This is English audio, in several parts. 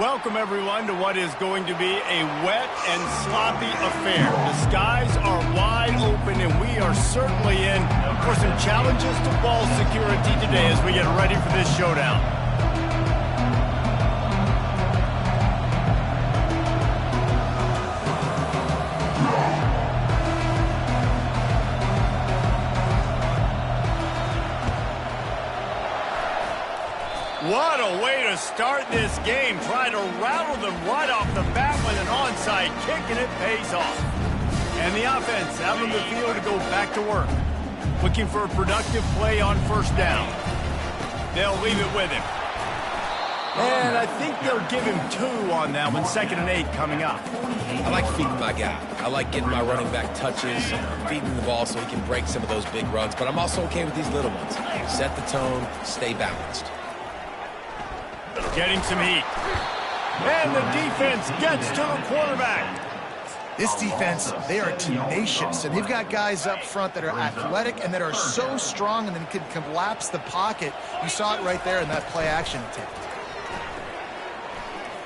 Welcome, everyone, to what is going to be a wet and sloppy affair. The skies are wide open, and we are certainly in for some challenges to ball security today as we get ready for this showdown. What a way to start this game. Try to rattle them right off the bat with an onside kick, and it pays off. And the offense out on the field to go back to work. Looking for a productive play on first down. They'll leave it with him. And I think they'll give him 2 on that one. 2nd and 8 coming up. I like feeding my guy. I like getting my running back touches, feeding the ball so he can break some of those big runs. But I'm also okay with these little ones. Set the tone, stay balanced. Getting some heat. And the defense gets to the quarterback. This defense, they are tenacious, and they've got guys up front that are athletic and that are so strong and then can collapse the pocket. You saw it right there in that play-action attempt.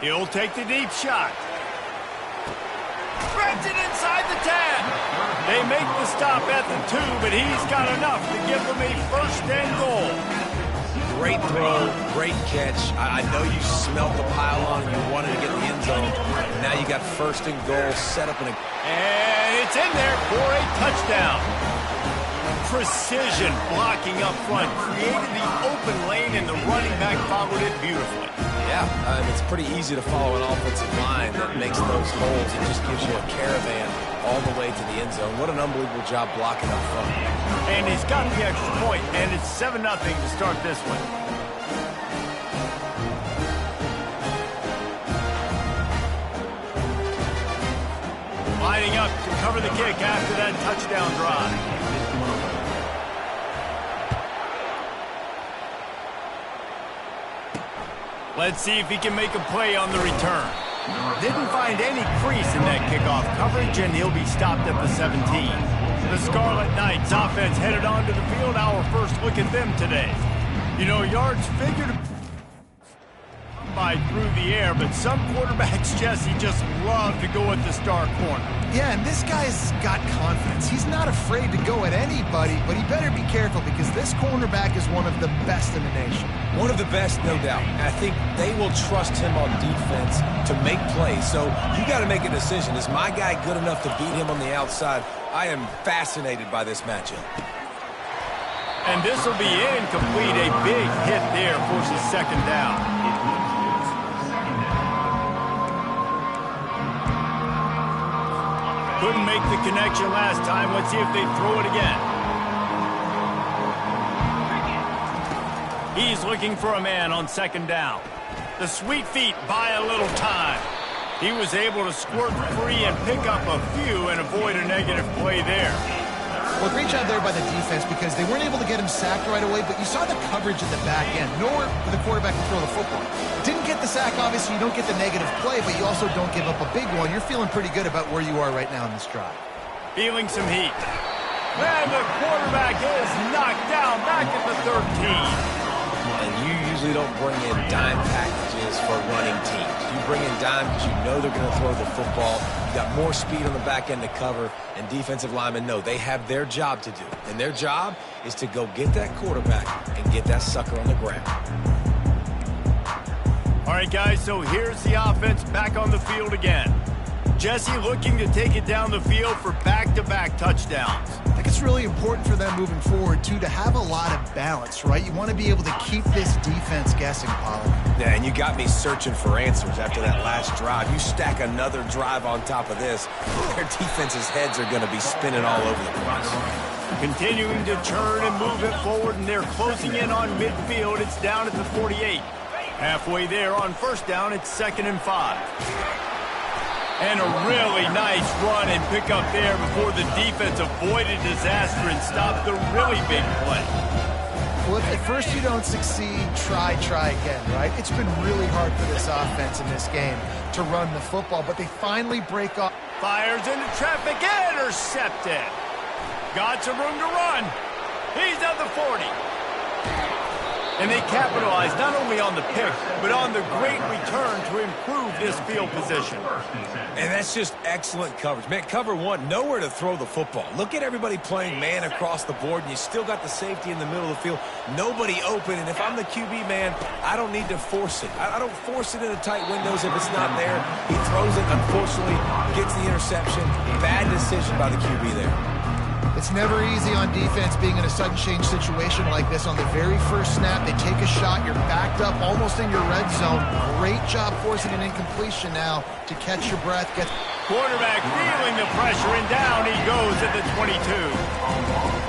He'll take the deep shot. Spreads it inside the 10. They make the stop at the 2, but he's got enough to give them a first and goal. Great throw, great catch. I know you smelt the pylon and you wanted to get in the end zone. Now you got first and goal set up in a... And it's in there for a touchdown. Precision blocking up front. Created the open lane and the running back followed it beautifully. Yeah, it's pretty easy to follow an offensive line that makes those holes and just gives you a caravan all the way to the end zone. What an unbelievable job blocking up front. And he's got the extra point, and it's 7-0 to start this one. Lining up to cover the kick after that touchdown drive. Let's see if he can make a play on the return. Didn't find any crease in that kickoff coverage, and he'll be stopped at the 17. The Scarlet Knights offense headed onto the field. Our first look at them today. You know, yards figured by through the air, but some quarterbacks, Jesse, just love to go at the star corner. Yeah, and this guy's got confidence. He's not afraid to go at anybody, but he better be careful because this cornerback is one of the best in the nation. One of the best, no doubt. And I think they will trust him on defense to make plays. So you got to make a decision. Is my guy good enough to beat him on the outside? I am fascinated by this matchup. And this will be incomplete. A big hit there forces 2nd down. Couldn't make the connection last time. Let's see if they throw it again. He's looking for a man on 2nd down. The sweet feet buy a little time. He was able to squirt free and pick up a few and avoid a negative play there. Well, great job there by the defense because they weren't able to get him sacked right away, but you saw the coverage at the back end. Nowhere for the quarterback to throw the football. Didn't get the sack, obviously. You don't get the negative play, but you also don't give up a big one. You're feeling pretty good about where you are right now in this drive. Feeling some heat. And the quarterback is knocked down back at the 13. And you usually don't bring in dime packages for running teams. You bring in dime because you know they're going to throw the football. You got more speed on the back end to cover, and defensive linemen know they have their job to do. And their job is to go get that quarterback and get that sucker on the ground. All right, guys, so here's the offense back on the field again. Jesse looking to take it down the field for back-to-back touchdowns. I think it's really important for them moving forward, too, to have a lot of balance, right? You want to be able to keep this defense guessing, Pollard. Yeah, and you got me searching for answers after that last drive. You stack another drive on top of this, their defense's heads are going to be spinning all over the place. Continuing to turn and move it forward, and they're closing in on midfield. It's down at the 48. Halfway there on first down, it's 2nd and 5. And a really nice run and pick up there before the defense avoided disaster and stopped the really big play. Well, if at first you don't succeed, try again, right? It's been really hard for this offense in this game to run the football, but they finally break off. Fires into traffic, intercepted. Got some room to run. He's at the 40. And they capitalize not only on the pick, but on the great return to improve this field position. And that's just excellent coverage. Man, cover one, nowhere to throw the football. Look at everybody playing man across the board, and you still got the safety in the middle of the field. Nobody open, and if I'm the QB, man, I don't need to force it. I don't force it in the tight windows if it's not there. He throws it, unfortunately, gets the interception. Bad decision by the QB there. It's never easy on defense being in a sudden change situation like this. On the very first snap, they take a shot. You're backed up almost in your red zone. Great job forcing an incompletion now to catch your breath. Quarterback feeling the pressure, and down he goes at the 22.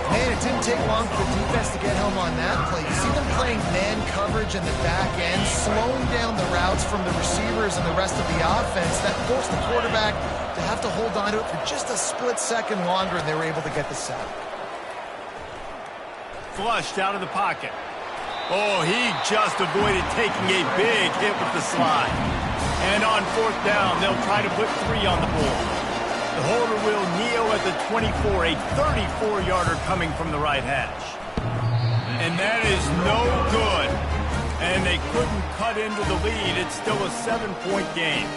Man, it didn't take long for the defense to get home on that play. You see them playing man coverage in the back end, slowing down the routes from the receivers and the rest of the offense. That forced the quarterback to have to hold on to it for just a split second longer, and they were able to get the sack. Flushed out of the pocket. Oh, he just avoided taking a big hit with the slide. And on fourth down, they'll try to put 3 on the board. The holder will kneel at the 24, a 34-yarder coming from the right hash. And that is no good. And they couldn't cut into the lead. It's still a 7-point game.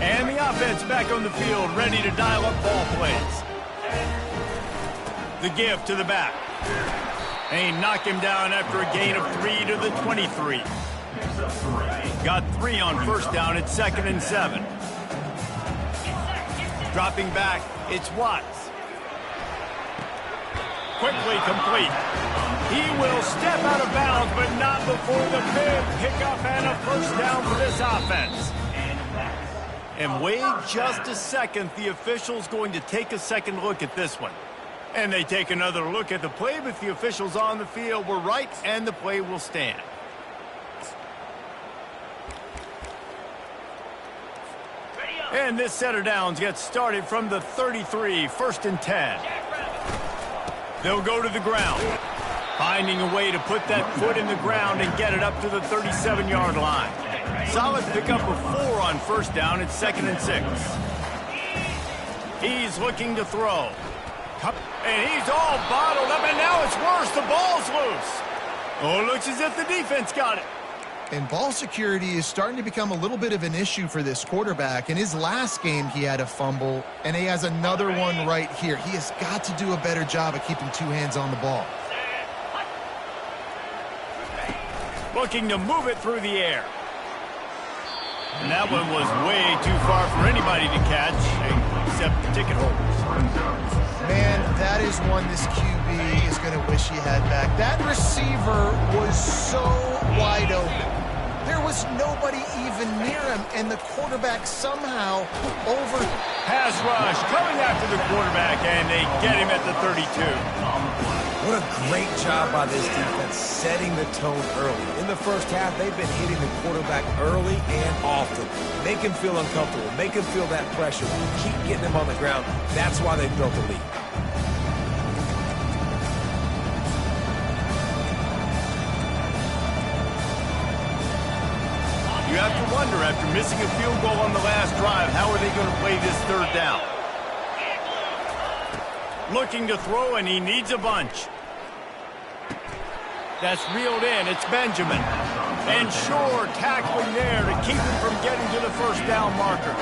And the offense back on the field, ready to dial up ball plays. The give to the back. They knock him down after a gain of 3 to the 23. Got 3 on first down at 2nd and 7. Dropping back, it's Watts. Quickly complete. He will step out of bounds, but not before the big pickup and a first down for this offense. And wait just a second. The official's going to take a second look at this one. And they take another look at the play, but the officials on the field were right, and the play will stand. And this set of downs gets started from the 33, 1st and 10. They'll go to the ground, finding a way to put that foot in the ground and get it up to the 37-yard line. Solid pickup of 4 on first down at 2nd and 6. He's looking to throw. And he's all bottled up, and now it's worse. The ball's loose. Oh, it looks as if the defense got it. And ball security is starting to become a little bit of an issue for this quarterback. In his last game, he had a fumble, and he has another one right here. He has got to do a better job of keeping 2 hands on the ball. Looking to move it through the air. And that one was way too far for anybody to catch, except the ticket holders. Man, that is one this QB is going to wish he had back. That receiver was so wide open. There was nobody even near him, and the quarterback somehow over. Pass rush coming after the quarterback, and they get him at the 32. What a great job by this defense setting the tone early. In the first half, they've been hitting the quarterback early and often. Make him feel uncomfortable. Make him feel that pressure. Keep getting him on the ground. That's why they've built a lead. You have to wonder, after missing a field goal on the last drive, how are they going to play this 3rd down? Looking to throw, and he needs a bunch. That's reeled in. It's Benjamin. And Shore tackling there to keep him from getting to the first down marker.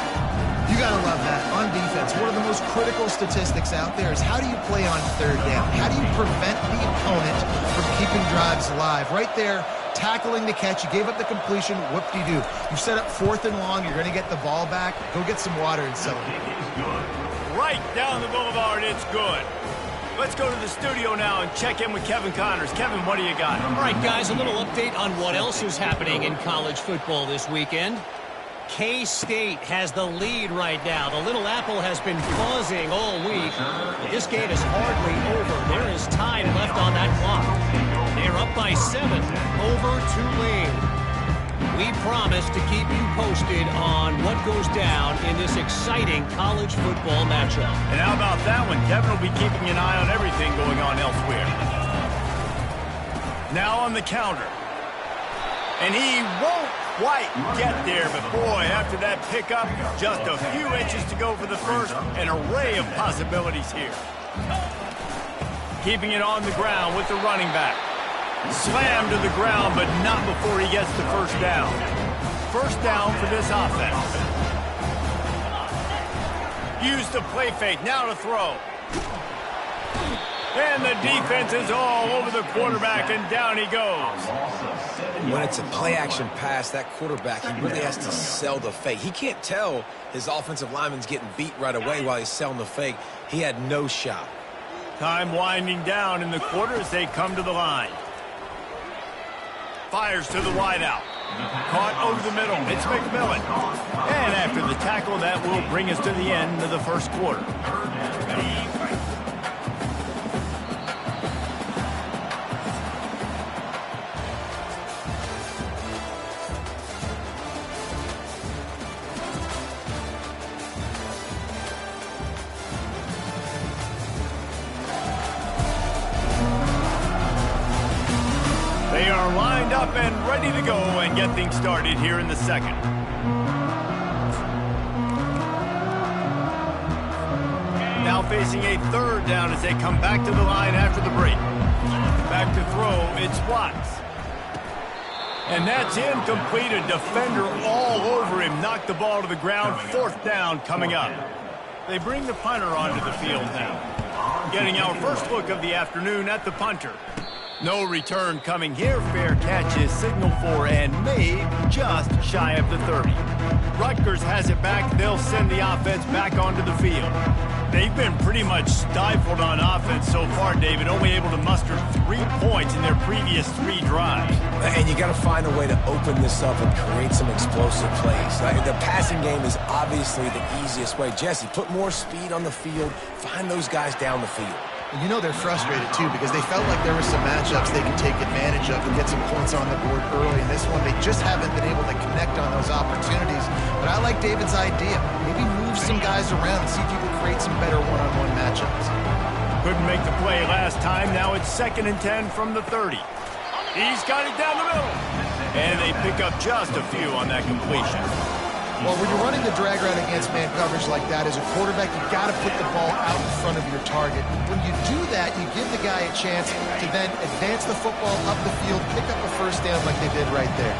You gotta love that. On defense, one of the most critical statistics out there is how do you play on third down? How do you prevent the opponent from keeping drives alive? Right there, tackling the catch. You gave up the completion. Whoop-de-doo. You set up 4th and long. You're going to get the ball back. Go get some water and celebrate. Right down the boulevard, it's good. Let's go to the studio now and check in with Kevin Connors. Kevin, what do you got? All right, guys, a little update on what else is happening in college football this weekend. K-State has the lead right now. The Little Apple has been buzzing all week. This game is hardly over. There is time left on that clock. They're up by 7 over Tulane. We promise to keep you posted on what goes down in this exciting college football matchup. And how about that one? Kevin will be keeping an eye on everything going on elsewhere. Now on the counter. And he won't quite get there, but boy, after that pickup, just a few inches to go for the first. An array of possibilities here. Keeping it on the ground with the running back. Slammed to the ground, but not before he gets the first down. First down for this offense. Use the play fake, now to throw. And the defense is all over the quarterback, and down he goes. When it's a play-action pass, that quarterback, he really has to sell the fake. He can't tell his offensive lineman's getting beat right away while he's selling the fake. He had no shot. Time winding down in the quarter as they come to the line. Fires to the wideout. Caught over the middle. It's McMillan. And after the tackle, that will bring us to the end of the first quarter. They are lined up and ready to go and get things started here in the second. Now facing a third down as they come back to the line after the break. Back to throw, it's Watts. And that's incomplete. A defender all over him. Knocked the ball to the ground. 4th down coming up. They bring the punter onto the field now. Getting our first look of the afternoon at the punter. No return coming here. Fair catch is signaled for and made just shy of the 30. Rutgers has it back. They'll send the offense back onto the field. They've been pretty much stifled on offense so far, David, only able to muster 3 points in their previous 3 drives. And you got to find a way to open this up and create some explosive plays. The passing game is obviously the easiest way. Jesse, put more speed on the field. Find those guys down the field. And you know they're frustrated, too, because they felt like there were some matchups they could take advantage of and get some points on the board early. In this one, they just haven't been able to connect on those opportunities. But I like David's idea. Maybe move some guys around and see if you can create some better one-on-one matchups. Couldn't make the play last time. Now it's 2nd and 10 from the 30. He's got it down the middle. And they pick up just a few on that completion. Well, when you're running the drag route against man coverage like that, as a quarterback, you've got to put the ball out in front of your target. When you do that, you give the guy a chance to then advance the football up the field, pick up a first down like they did right there.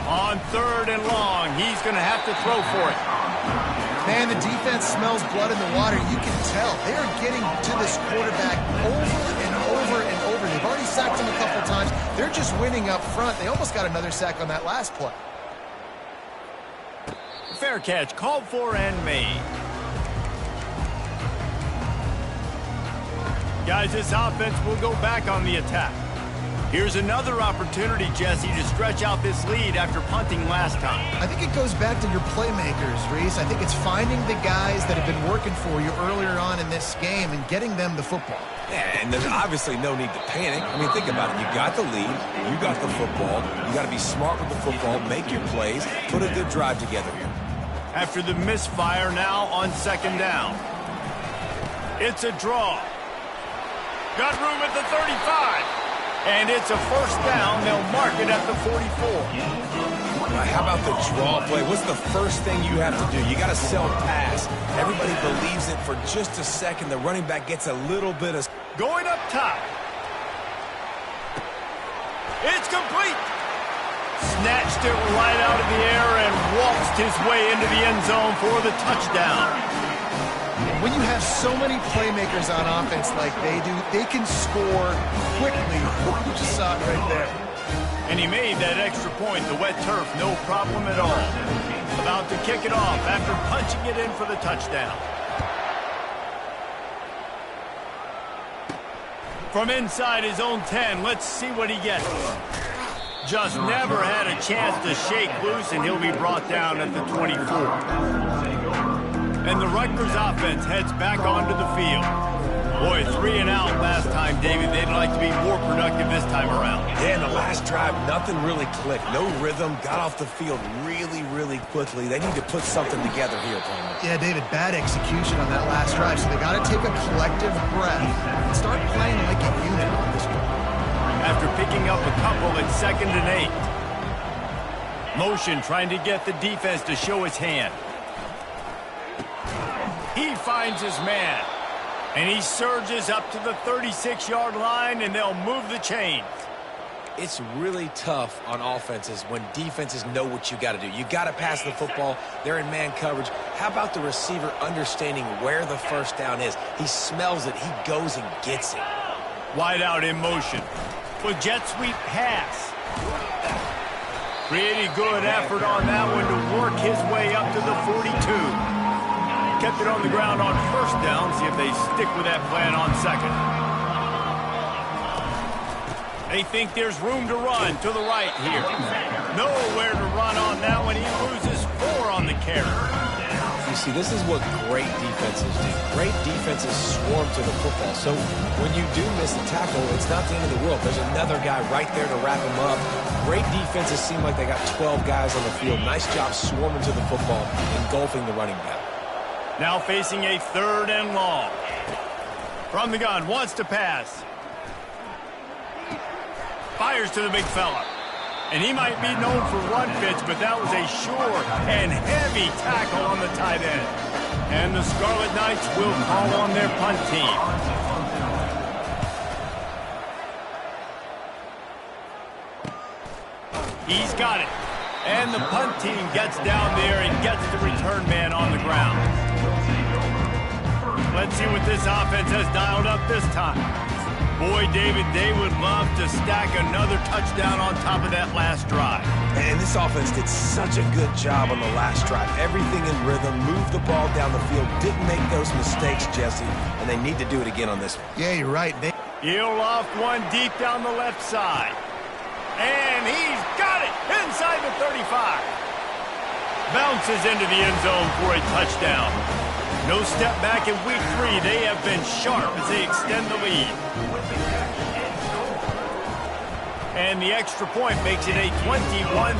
On 3rd and long, he's going to have to throw for it. Man, the defense smells blood in the water. You can tell. They are getting to this quarterback over and over and over. They've already sacked him a couple times. They're just winning up front. They almost got another sack on that last play. Fair catch, called for and made. Guys, this offense will go back on the attack. Here's another opportunity, Jesse, to stretch out this lead after punting last time. I think it goes back to your playmakers, Reese. I think it's finding the guys that have been working for you earlier on in this game and getting them the football. Yeah, and there's obviously no need to panic. I mean, think about it. You got the lead. You got the football. You got to be smart with the football, make your plays, put a good drive together here. After the misfire, now on 2nd down. It's a draw. Got room at the 35. And it's a first down. They'll mark it at the 44. How about the draw play? What's the first thing you have to do? You got to sell pass. Everybody believes it for just a second. The running back gets a little bit of... Going up top. It's complete. Snatched it right out of the air and waltzed his way into the end zone for the touchdown. When you have so many playmakers on offense like they do, they can score quickly. You just saw it right there. And he made that extra point, the wet turf, no problem at all. About to kick it off after punching it in for the touchdown. From inside his own 10, let's see what he gets. Just never had a chance to shake loose, and he'll be brought down at the 24. And the Rutgers offense heads back onto the field. Boy, 3 and out last time, David. They'd like to be more productive this time around. Yeah, in the last drive, nothing really clicked. No rhythm, got off the field really, really quickly. They need to put something together here, Palmer. Yeah, David, bad execution on that last drive, so they got to take a collective breath and start playing like a unit on this one. After picking up a couple at 2nd and 8. Motion trying to get the defense to show his hand. He finds his man. And he surges up to the 36-yard line, and they'll move the chains. It's really tough on offenses when defenses know what you got to do. You got to pass the football. They're in man coverage. How about the receiver understanding where the first down is? He smells it. He goes and gets it. Wide out in motion. With jet sweep pass. Pretty good effort on that one to work his way up to the 42. Kept it on the ground on first down. See if they stick with that plan on 2nd. They think there's room to run to the right here. Nowhere to run on that one. He loses 4 on the carry. You see, this is what great defenses do. Great defenses swarm to the football. So when you do miss a tackle, it's not the end of the world. There's another guy right there to wrap him up. Great defenses seem like they got 12 guys on the field. Nice job swarming to the football, engulfing the running back. Now facing a 3rd and long. From the gun, wants to pass. Fires to the big fella. And he might be known for run fits, but that was a sure and heavy tackle on the tight end. And the Scarlet Knights will call on their punt team. He's got it. And the punt team gets down there and gets the return man on the ground. Let's see what this offense has dialed up this time. Boy, David, they would love to stack another touchdown on top of that last drive. And this offense did such a good job on the last drive. Everything in rhythm, moved the ball down the field, didn't make those mistakes, Jesse, and they need to do it again on this one. Yeah, you're right. He'll off one deep down the left side. And he's got it inside the 35. Bounces into the end zone for a touchdown. No step back in week 3. They have been sharp as they extend the lead. And the extra point makes it a 21-3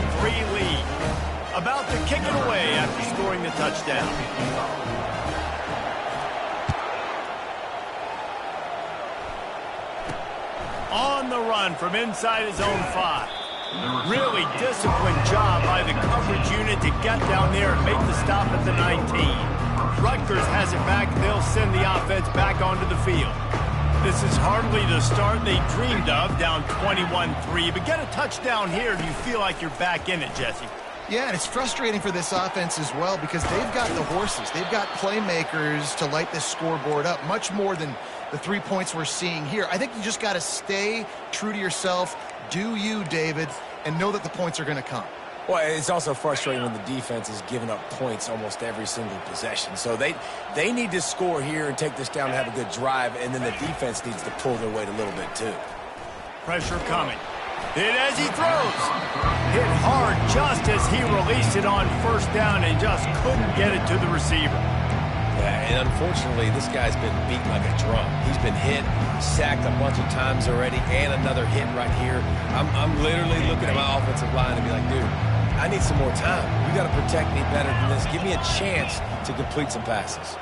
lead. About to kick it away after scoring the touchdown. On the run from inside his own 5. Really disciplined job by the coverage unit to get down there and make the stop at the 19. Rutgers has it back. They'll send the offense back onto the field. This is hardly the start they dreamed of, down 21-3. But get a touchdown here, and you feel like you're back in it, Jesse. Yeah, and it's frustrating for this offense as well because they've got the horses. They've got playmakers to light this scoreboard up, much more than the 3 points we're seeing here. I think you just got to stay true to yourself, do you, David, and know that the points are going to come. Well, it's also frustrating when the defense is giving up points almost every single possession. So they need to score here and take this down and have a good drive, and then the defense needs to pull their weight a little bit too. Pressure coming. Hit as he throws. Hit hard just as he released it on first down and just couldn't get it to the receiver. Yeah, and unfortunately, this guy's been beat like a drum. He's been hit, sacked a bunch of times already, and another hit right here. I'm literally looking at my offensive line and be like, dude, I need some more time. You got to protect me better than this. Give me a chance to complete some passes.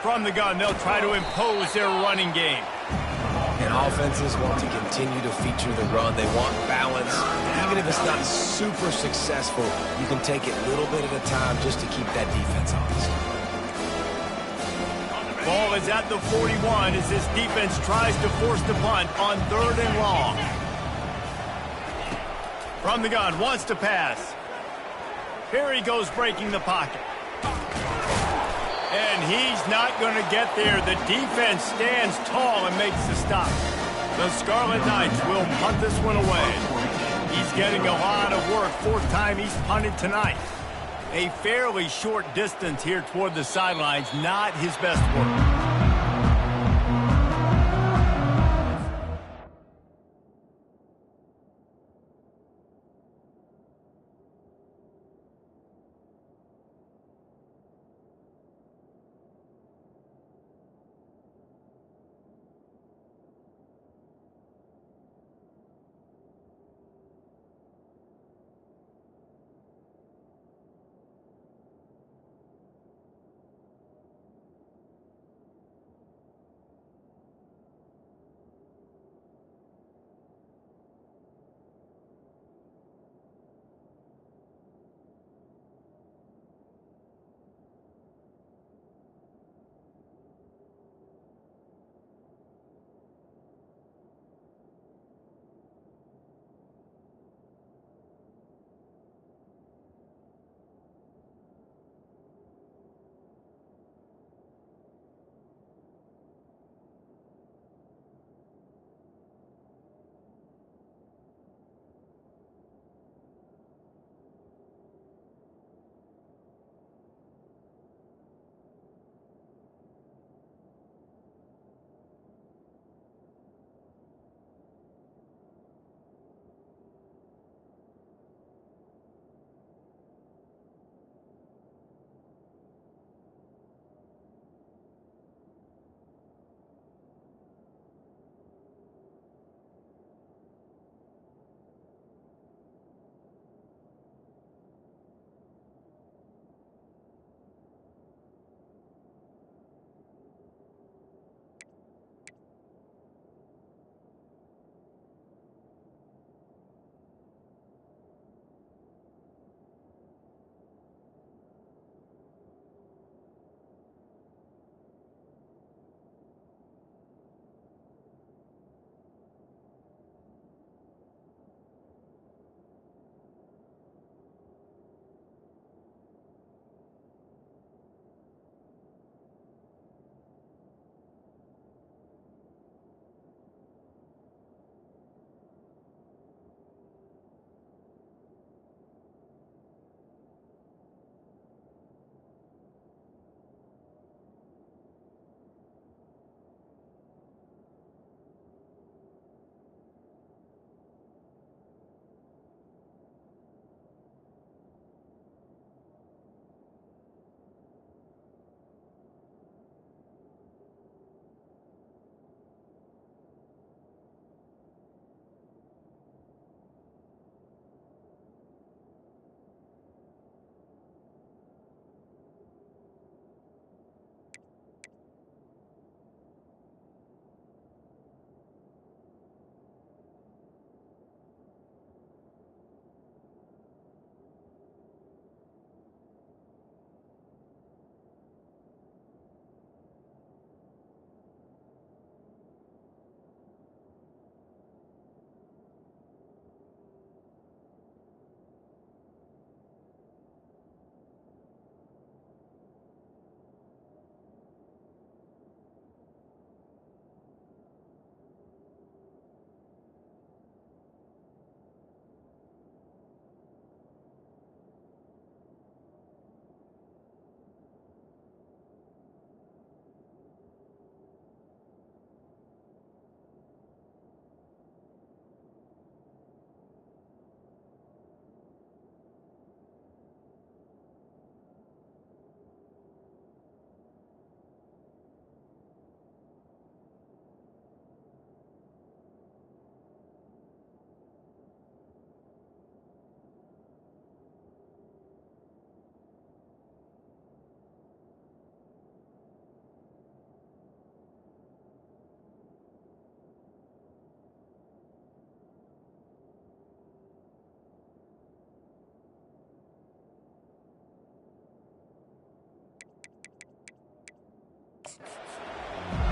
From the gun, they'll try to impose their running game. And offenses want to continue to feature the run. They want balance. Even if it's not super successful, you can take it little bit at a time just to keep that defense honest. Ball is at the 41 as this defense tries to force the punt on 3rd and long. From the gun, wants to pass. Here he goes breaking the pocket. And he's not going to get there. The defense stands tall and makes the stop. The Scarlet Knights will punt this one away. He's getting a lot of work. Fourth time he's punted tonight. A fairly short distance here toward the sidelines. Not his best work.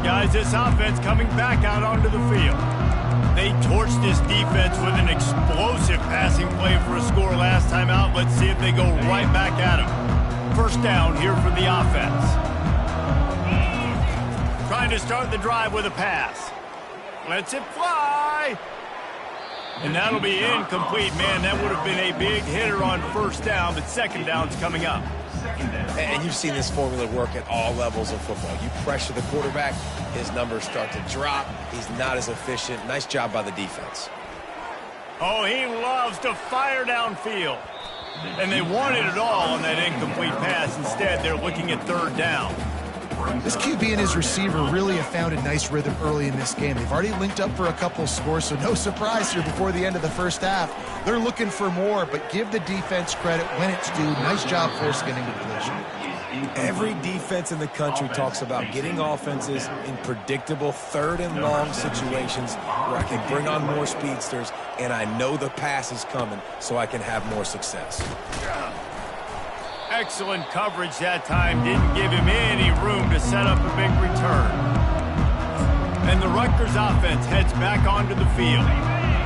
Guys, this offense coming back out onto the field. They torched this defense with an explosive passing play for a score last time out. Let's see if they go right back at him. First down here for the offense. Trying to start the drive with a pass. Lets it fly. And that'll be incomplete. Man, that would have been a big hitter on first down, but second down's coming up. And you've seen this formula work at all levels of football. You pressure the quarterback, his numbers start to drop. He's not as efficient. Nice job by the defense. Oh, he loves to fire downfield. And they wanted it all on that incomplete pass. Instead, they're looking at third down. This QB and his receiver really have found a nice rhythm early in this game. They've already linked up for a couple of scores, so no surprise here before the end of the first half. They're looking for more, but give the defense credit when it's due. Nice job forcing it into collision. Every defense in the country talks about getting offenses in predictable third and long situations where I can bring on more speedsters and I know the pass is coming so I can have more success. Excellent coverage that time. Didn't give him any room to set up a big return. And the Rutgers offense heads back onto the field.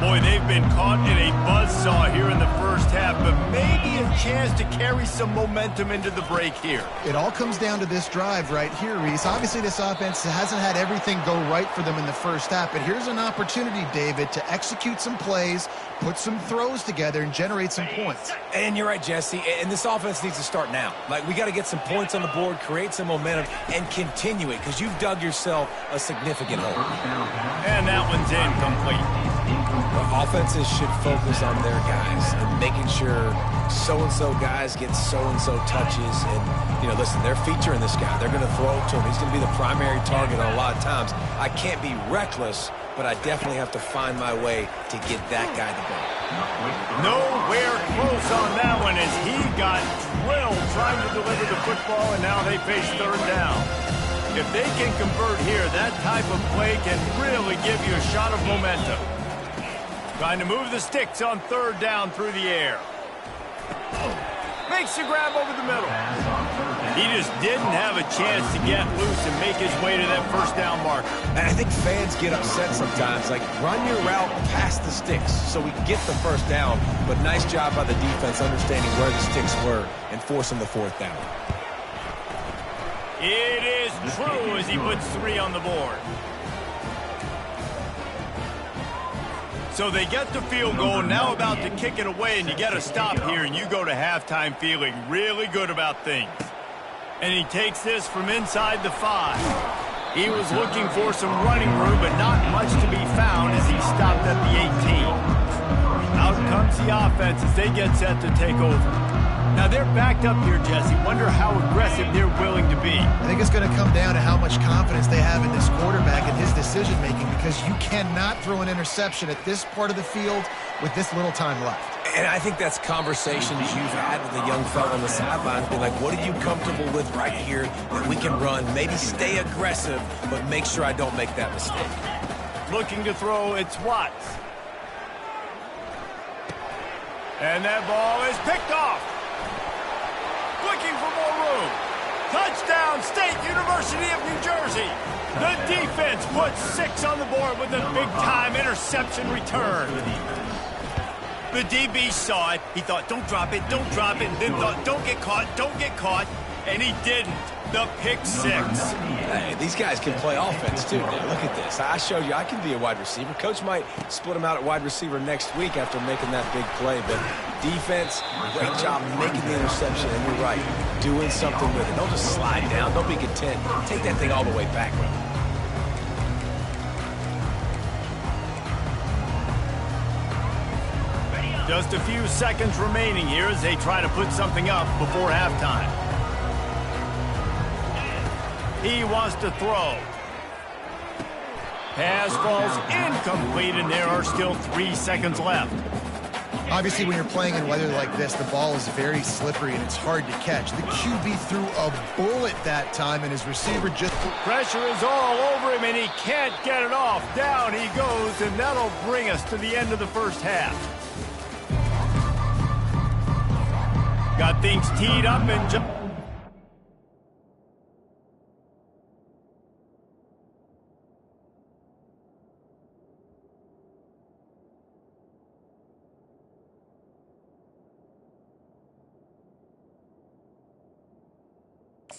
Boy, they've been caught in a buzzsaw here in the first half, but maybe a chance to carry some momentum into the break here. It all comes down to this drive right here, Reese. Obviously, this offense hasn't had everything go right for them in the first half, but here's an opportunity, David, to execute some plays, put some throws together, and generate some points. And you're right, Jesse, and this offense needs to start now. Like, we got to get some points on the board, create some momentum, and continue it, because you've dug yourself a significant hole. And that one's incomplete. The offenses should focus on their guys and making sure so-and-so guys get so-and-so touches. And, you know, listen, they're featuring this guy. They're going to throw it to him. He's going to be the primary target on a lot of times. I can't be reckless, but I definitely have to find my way to get that guy the ball. Nowhere close on that one as he got drilled trying to deliver the football, and now they face third down. If they can convert here, that type of play can really give you a shot of momentum. Trying to move the sticks on third down through the air. Makes the grab over the middle. He just didn't have a chance to get loose and make his way to that first down marker. And I think fans get upset sometimes. Like, run your route past the sticks so we can get the first down. But nice job by the defense understanding where the sticks were and forcing the fourth down. It is true as he puts 3 on the board. So they get the field goal, now about to kick it away, and you get a stop here, and you go to halftime feeling really good about things. And he takes this from inside the 5. He was looking for some running room, but not much to be found as he stopped at the 18. Out comes the offense as they get set to take over. Now they're backed up here, Jesse. Wonder how aggressive they're willing to be. I think it's going to come down to how much confidence they have in this quarterback and his decision-making, because you cannot throw an interception at this part of the field with this little time left. And I think that's conversations you've had with a young fella on the sidelines. Be like, what are you comfortable with right here that we can run? Maybe stay aggressive, but make sure I don't make that mistake. Looking to throw, it's Watts. And that ball is picked off. Looking for more room. Touchdown, State University of New Jersey. The defense puts 6 on the board with a big-time interception return. The DB saw it. He thought, don't drop it, and then thought, don't get caught, and he didn't. The pick 6. Hey, these guys can play offense, too. Now, look at this. I showed you I can be a wide receiver. Coach might split him out at wide receiver next week after making that big play. But defense, great job making the interception. And you're right, doing something with it. Don't just slide down. Don't be content. Take that thing all the way back. Just a few seconds remaining here as they try to put something up before halftime. He wants to throw. Pass falls incomplete, and there are still 3 seconds left. Obviously, when you're playing in weather like this, the ball is very slippery and it's hard to catch. The QB threw a bullet that time, and his receiver just... Pressure is all over him, and he can't get it off. Down he goes, and that'll bring us to the end of the first half. Got things teed up and...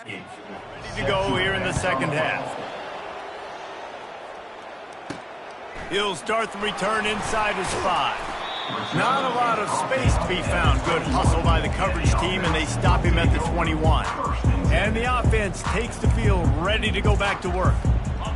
Ready to go here in the second half. He'll start the return inside his 5. Not a lot of space to be found. Good hustle by the coverage team, and they stop him at the 21. And the offense takes the field ready to go back to work.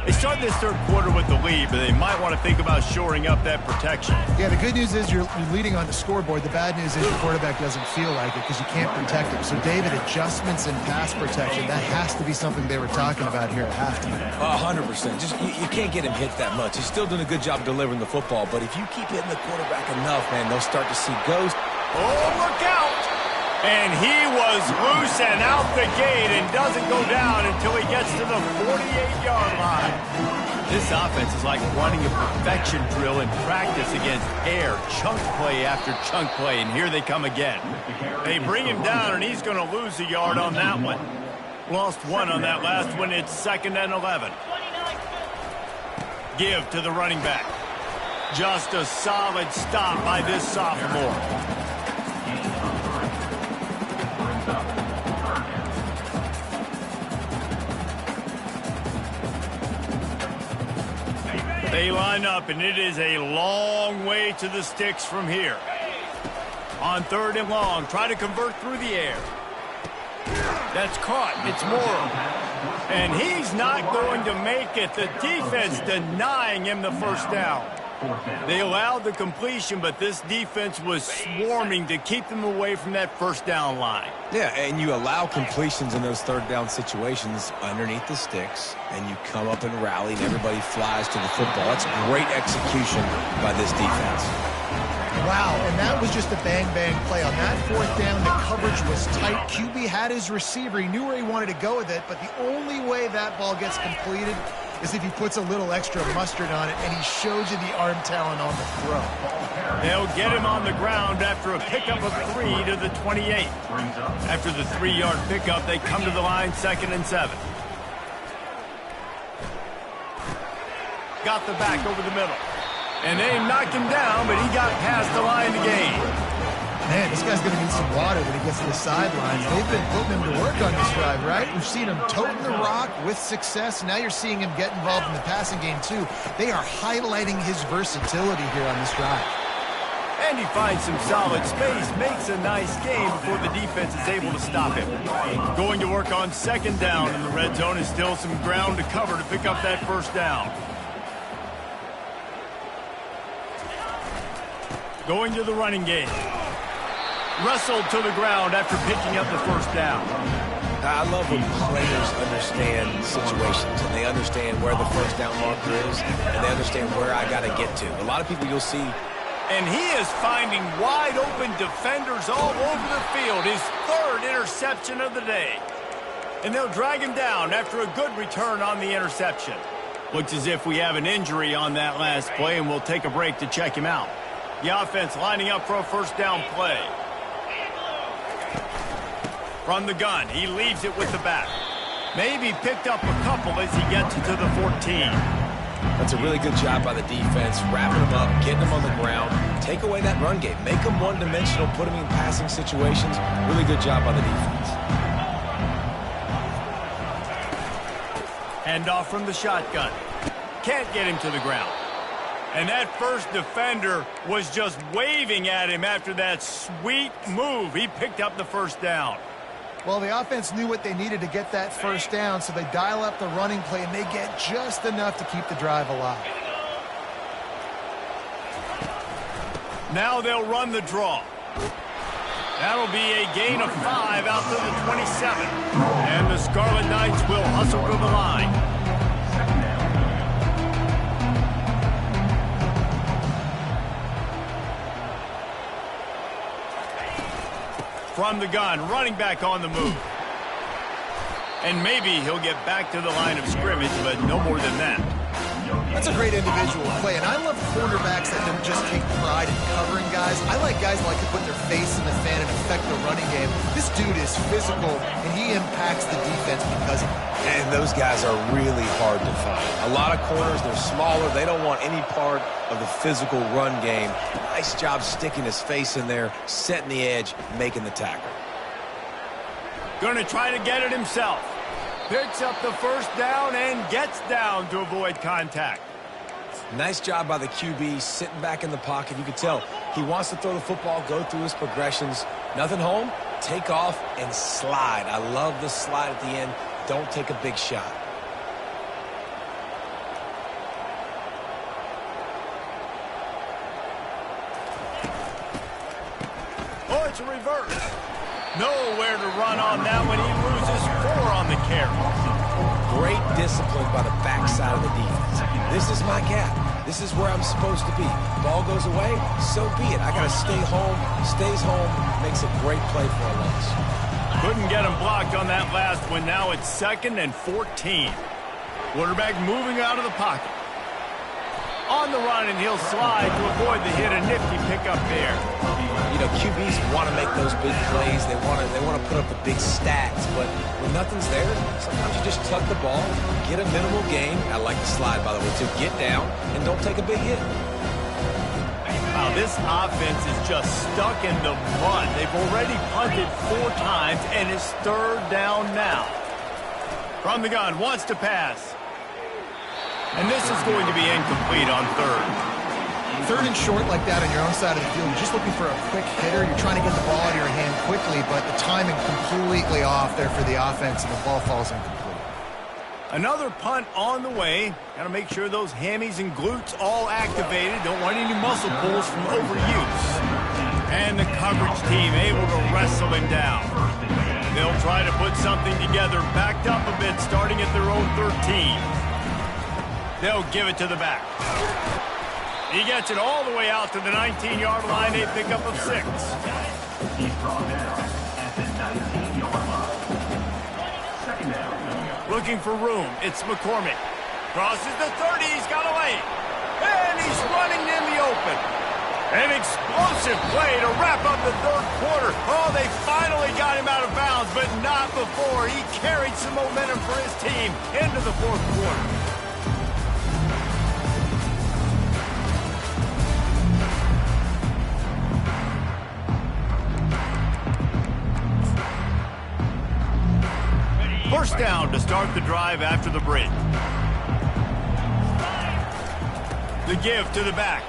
They start this third quarter with the lead, but they might want to think about shoring up that protection. Yeah, the good news is you're leading on the scoreboard. The bad news is your quarterback doesn't feel like it because you can't protect him. So, David, adjustments in pass protection, that has to be something they were talking about here at halftime. 100%. Just you can't get him hit that much. He's still doing a good job delivering the football, but if you keep hitting the quarterback enough, man, they'll start to see ghosts. Oh, look out! And he was loose and out the gate and doesn't go down until he gets to the 48-yard line. This offense is like running a perfection drill in practice against air, chunk play after chunk play, and here they come again. They bring him down, and he's going to lose a yard on that one. Lost 1 on that last one. It's 2nd and 11. Give to the running back. Just a solid stop by this sophomore. They line up, and it is a long way to the sticks from here. On 3rd and long, try to convert through the air. That's caught. It's Morrow. And he's not going to make it. The defense denying him the first down. They allowed the completion, but this defense was swarming to keep them away from that first down line. Yeah, and you allow completions in those third down situations underneath the sticks, and you come up and rally, and everybody flies to the football. That's great execution by this defense. Wow, and that was just a bang-bang play. On that 4th down, the coverage was tight. QB had his receiver. He knew where he wanted to go with it, but the only way that ball gets completed is if he puts a little extra mustard on it, and he shows you the arm talent on the throw. They'll get him on the ground after a pickup of 3 to the 28. After the 3-yard pickup, they come to the line 2nd and 7. Got the back over the middle. And they knocked him down, but he got past the line to gain. Man, this guy's going to need some water when he gets to the sidelines. They've been putting him to work on this drive, right? We've seen him toting the rock with success. Now you're seeing him get involved in the passing game, too. They are highlighting his versatility here on this drive. And he finds some solid space, makes a nice game before the defense is able to stop him. Going to work on 2nd down in the red zone is still some ground to cover to pick up that first down. Going to the running game. Wrestled to the ground after picking up the first down. I love when players understand situations, and they understand where the first down marker is, and they understand where I got to get to. A lot of people you'll see. And he is finding wide open defenders all over the field. His 3rd interception of the day. And they'll drag him down after a good return on the interception. Looks as if we have an injury on that last play, and we'll take a break to check him out. The offense lining up for a first down play. From the gun, he leaves it with the back. Maybe picked up a couple as he gets to the 14. That's a really good job by the defense, wrapping them up, getting them on the ground. Take away that run game. Make them one-dimensional, put them in passing situations. Really good job by the defense. Handoff from the shotgun. Can't get him to the ground. And that first defender was just waving at him after that sweet move. He picked up the first down. Well, the offense knew what they needed to get that first down, so they dial up the running play, and they get just enough to keep the drive alive. Now they'll run the draw. That'll be a gain of 5 out to the 27. And the Scarlet Knights will hustle to the line. From the gun, running back on the move. And maybe he'll get back to the line of scrimmage, but no more than that. That's a great individual play, and I love cornerbacks that don't just take pride in covering guys. I like guys that like to put their face in the fan and affect the running game. This dude is physical, and he impacts the defense because of it. And those guys are really hard to find. A lot of corners, they're smaller. They don't want any part of the physical run game. Nice job sticking his face in there, setting the edge, making the tackle. Going to try to get it himself. Picks up the first down and gets down to avoid contact. Nice job by the QB, sitting back in the pocket. You can tell he wants to throw the football, go through his progressions. Nothing home, take off, and slide. I love the slide at the end. Don't take a big shot. Oh, it's a reverse. Nowhere to run on that one. He loses 4 on the carry. Great discipline by the backside of the defense. This is my gap. This is where I'm supposed to be. Ball goes away, so be it. I got to stay home. Stays home. Makes a great play for a loss. Couldn't get him blocked on that last one. Now it's 2nd and 14. Quarterback moving out of the pocket. On the run, and he'll slide to avoid the hit. A nifty pickup there. You know, QBs want to make those big plays. They want to put up the big stats. But when nothing's there, sometimes you just tuck the ball, get a minimal gain. I like the slide, by the way, to get down and don't take a big hit. Wow, this offense is just stuck in the mud. They've already punted 4 times, and it's 3rd down now. From the gun, wants to pass. And this is going to be incomplete on 3rd. 3rd and short like that on your own side of the field. You're just looking for a quick hitter. You're trying to get the ball out of your hand quickly, but the timing completely off there for the offense, and the ball falls incomplete. Another punt on the way. Got to make sure those hammies and glutes all activated. Don't want any muscle pulls from overuse. And the coverage team able to wrestle him down. They'll try to put something together, backed up a bit, starting at their own 13. They'll give it to the back. He gets it all the way out to the 19-yard line. A pickup of 6. He's brought down at the 19-yard line. 2nd down. Looking for room. It's McCormick. Crosses the 30. He's got a lane. And he's running in the open. An explosive play to wrap up the 3rd quarter. Oh, they finally got him out of bounds, but not before. He carried some momentum for his team into the 4th quarter. First down to start the drive after the break. The give to the back.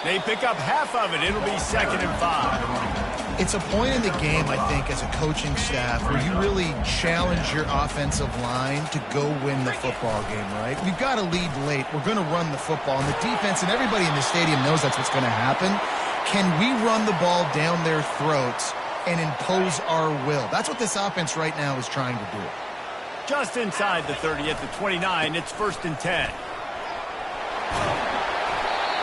They pick up half of it. It'll be 2nd and 5. It's a point in the game, I think, as a coaching staff where you really challenge your offensive line to go win the football game, right? We've got to lead late. We're going to run the football. And the defense and everybody in the stadium knows that's what's going to happen. Can we run the ball down their throats and impose our will? That's what this offense right now is trying to do. Just inside the 30 at the 29, it's 1st and 10.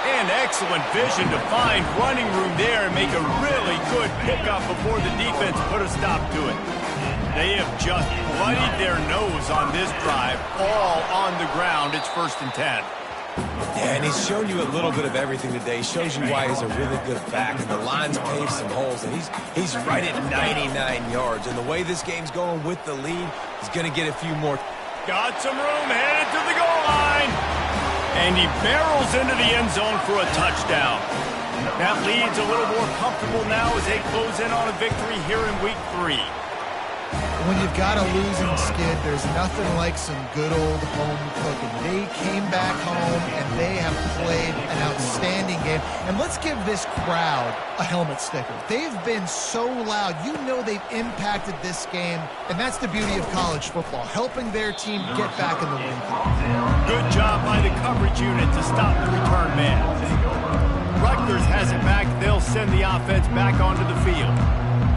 And excellent vision to find running room there and make a really good pickup before the defense put a stop to it. They have just bloodied their nose on this drive, all on the ground. It's 1st and 10. Yeah, and he's shown you a little bit of everything today. Shows you why he's a really good back, and the line's paved some holes, and he's right at 99 yards. And the way this game's going with the lead, he's going to get a few more. Got some room, headed to the goal line. And he barrels into the end zone for a touchdown. That lead's a little more comfortable now as they close in on a victory here in Week 3. When you've got a losing skid, there's nothing like some good old home cooking. They came back home, and they have played an outstanding game. And let's give this crowd a helmet sticker. They've been so loud. You know they've impacted this game, and that's the beauty of college football, helping their team get back in the win column. Good job by the coverage unit to stop the return man. Rutgers has it back. They'll send the offense back onto the field.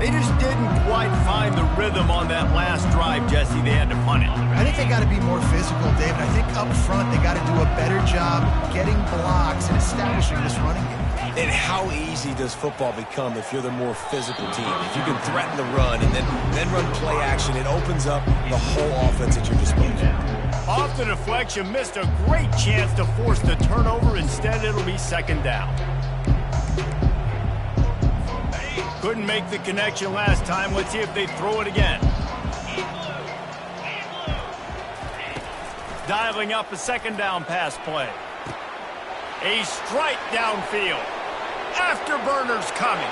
They just didn't quite find the rhythm on that last drive, Jesse. They had to punt it. I think they got to be more physical, David. I think up front they got to do a better job getting blocks and establishing this running game. And how easy does football become if you're the more physical team? If you can threaten the run and then run play action, it opens up the whole offense at your disposal. Off the deflection, missed a great chance to force the turnover. Instead, it'll be 2nd down. Couldn't make the connection last time. Let's see if they throw it again. Dialing up a 2nd down pass play. A strike downfield. Afterburner's coming.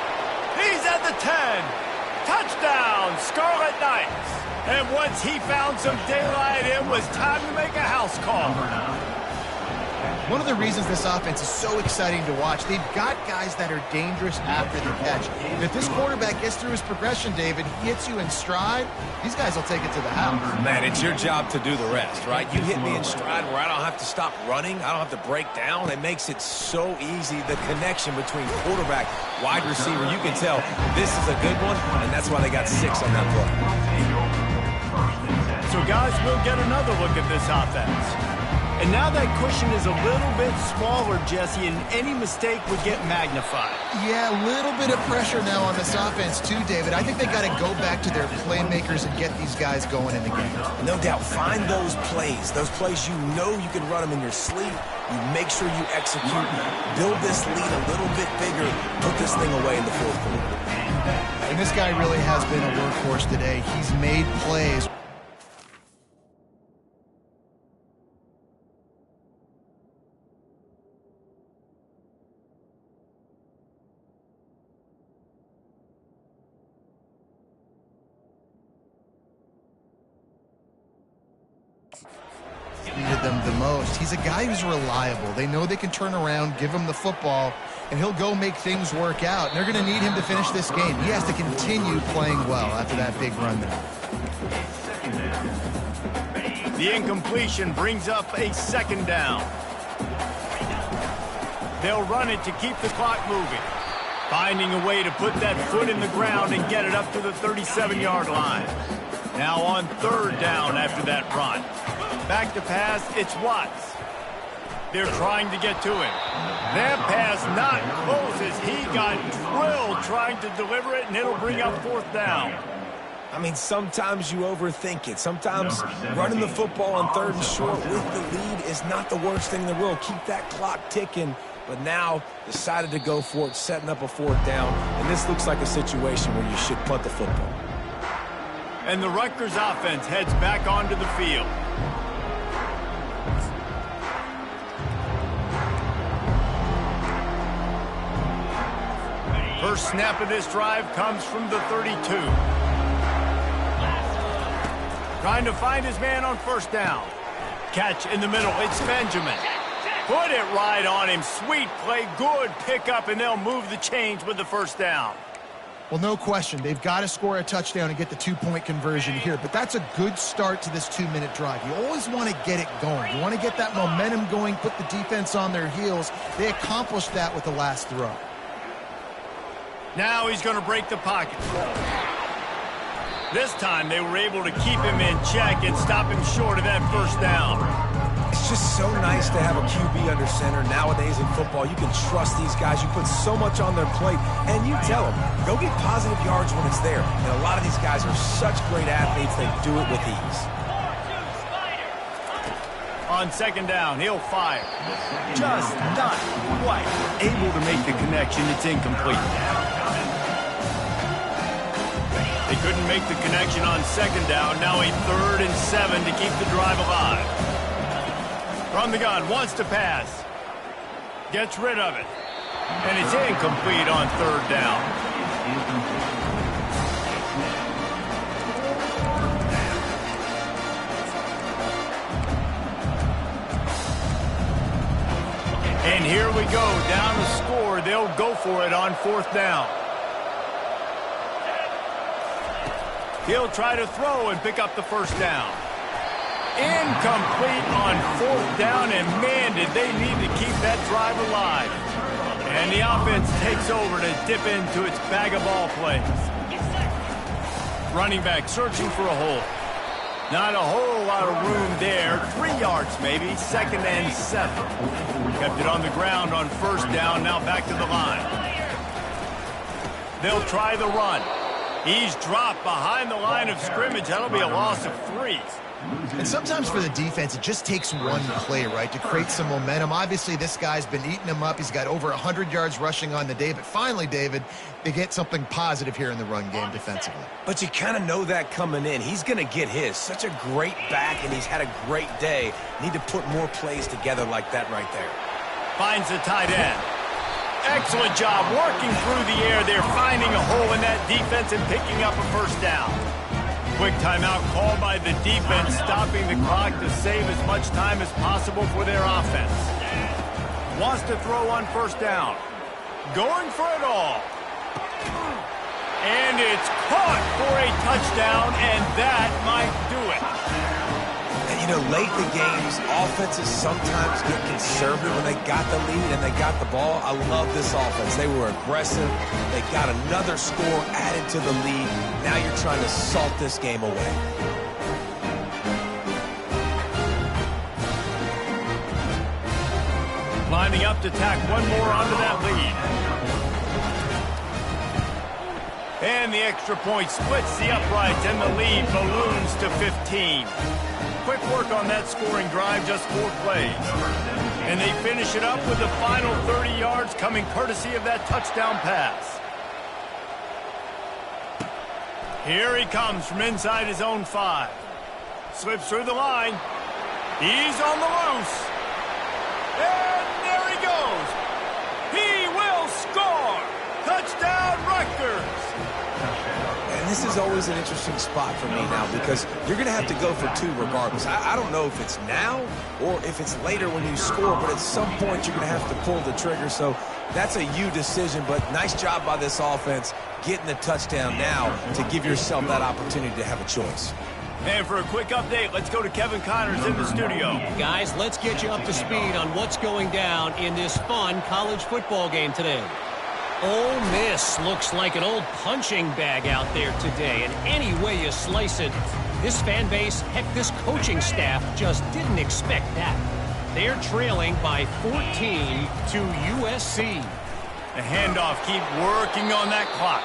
He's at the 10. Touchdown, Scarlet Knights. And once he found some daylight, it was time to make a house call. One of the reasons this offense is so exciting to watch, they've got guys that are dangerous after the catch. And if this quarterback gets through his progression, David, he hits you in stride, these guys will take it to the house. Man, it's your job to do the rest, right? You hit me in stride where I don't have to stop running. I don't have to break down. It makes it so easy. The connection between quarterback, wide receiver, you can tell this is a good one, and that's why they got 6 on that play. So, guys, we'll get another look at this offense. And now that cushion is a little bit smaller, Jesse, and any mistake would get magnified. Yeah, a little bit of pressure now on this offense too, David. I think they got to go back to their playmakers and get these guys going in the game. No doubt. Find those plays you know you can run them in your sleep. You make sure you execute. Build this lead a little bit bigger. Put this thing away in the fourth quarter. And this guy really has been a workhorse today. He's made plays. Needed them the most. He's a guy who's reliable. They know they can turn around, give him the football, and he'll go make things work out. And they're going to need him to finish this game. He has to continue playing well after that big run there. The incompletion brings up a 2nd down. They'll run it to keep the clock moving. Finding a way to put that foot in the ground and get it up to the 37-yard line. Now on 3rd down after that run. Back to pass, it's Watts. They're trying to get to him. That pass not close as he got drilled trying to deliver it, and it'll bring up 4th down. I mean, sometimes you overthink it. Sometimes running the football on 3rd and short with the lead is not the worst thing in the world. Keep that clock ticking. But now decided to go for it, setting up a 4th down. And this looks like a situation where you should punt the football. And the Rutgers offense heads back onto the field. First snap of this drive comes from the 32. Trying to find his man on 1st down. Catch in the middle, it's Benjamin. Put it right on him, sweet play, good pickup, and they'll move the chains with the 1st down. Well, no question. They've got to score a touchdown and get the 2-point conversion here. But that's a good start to this 2-minute drive. You always want to get it going. You want to get that momentum going, put the defense on their heels. They accomplished that with the last throw. Now he's going to break the pocket. This time they were able to keep him in check and stop him short of that 1st down. It's just so nice to have a QB under center. Nowadays in football, you can trust these guys. You put so much on their plate, and you tell them, go get positive yards when it's there. And a lot of these guys are such great athletes, they do it with ease. On 2nd down, he'll fire. Just not quite able to make the connection. It's incomplete. They couldn't make the connection on 2nd down. Now a 3rd and 7 to keep the drive alive. From the gun, wants to pass. Gets rid of it. And it's incomplete on 3rd down. And here we go, down the score. They'll go for it on 4th down. He'll try to throw and pick up the 1st down. Incomplete on 4th down, and man, did they need to keep that drive alive. And the offense takes over to dip into its bag of ball plays. Running back searching for a hole. Not a whole lot of room there. 3 yards maybe, 2nd and 7. Kept it on the ground on 1st down, now back to the line. They'll try the run. He's dropped behind the line of scrimmage. That'll be a loss of 3. And sometimes for the defense, it just takes one play, right, to create some momentum. Obviously, this guy's been eating him up. He's got over 100 yards rushing on the day. But finally, David, they get something positive here in the run game defensively. But you kind of know that coming in. He's going to get his. Such a great back, and he's had a great day. Need to put more plays together like that right there. Finds the tight end. Excellent job working through the air there, finding a hole in that defense and picking up a first down. Quick timeout called by the defense, stopping the clock to save as much time as possible for their offense. Wants to throw on first down. Going for it all. And it's caught for a touchdown, and that might do it. And, you know, late in the games, offenses sometimes get conservative when they got the lead and they got the ball. I love this offense. They were aggressive. They got another score added to the lead. Now you're trying to salt this game away. Lining up to tack one more onto that lead. And the extra point splits the uprights, and the lead balloons to 15. Quick work on that scoring drive, just 4 plays. And they finish it up with the final 30 yards coming courtesy of that touchdown pass. Here he comes from inside his own 5. Slips through the line. He's on the loose. And there he goes. He will score. Touchdown, Rutgers. And this is always an interesting spot for me now because you're going to have to go for 2 regardless. I don't know if it's now or if it's later when you score, but at some point you're going to have to pull the trigger. So that's a you decision, but nice job by this offense getting the touchdown now to give yourself that opportunity to have a choice. And for a quick update, let's go to Kevin Connors in the studio. Guys, let's get you up to speed on what's going down in this fun college football game today. Ole Miss looks like an old punching bag out there today, and any way you slice it, this fan base, heck, this coaching staff just didn't expect that. They're trailing by 14 to USC. The handoff, keep working on that clock.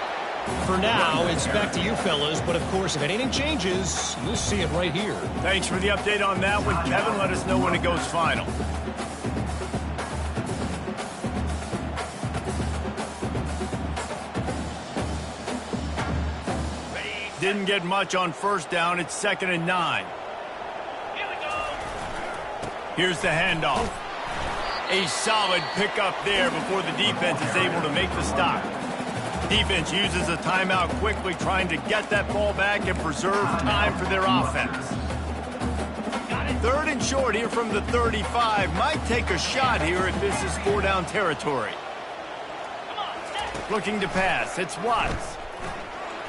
For now, it's back to you fellas, but of course, if anything changes, you'll see it right here. Thanks for the update on that one, Kevin. Let us know when it goes final. Didn't get much on first down. It's 2nd and 9. Here's the handoff. A solid pickup there before the defense is able to make the stop. Defense uses a timeout quickly, trying to get that ball back and preserve time for their offense. 3rd and short here from the 35. Might take a shot here if this is 4-down territory. Looking to pass. It's Watts.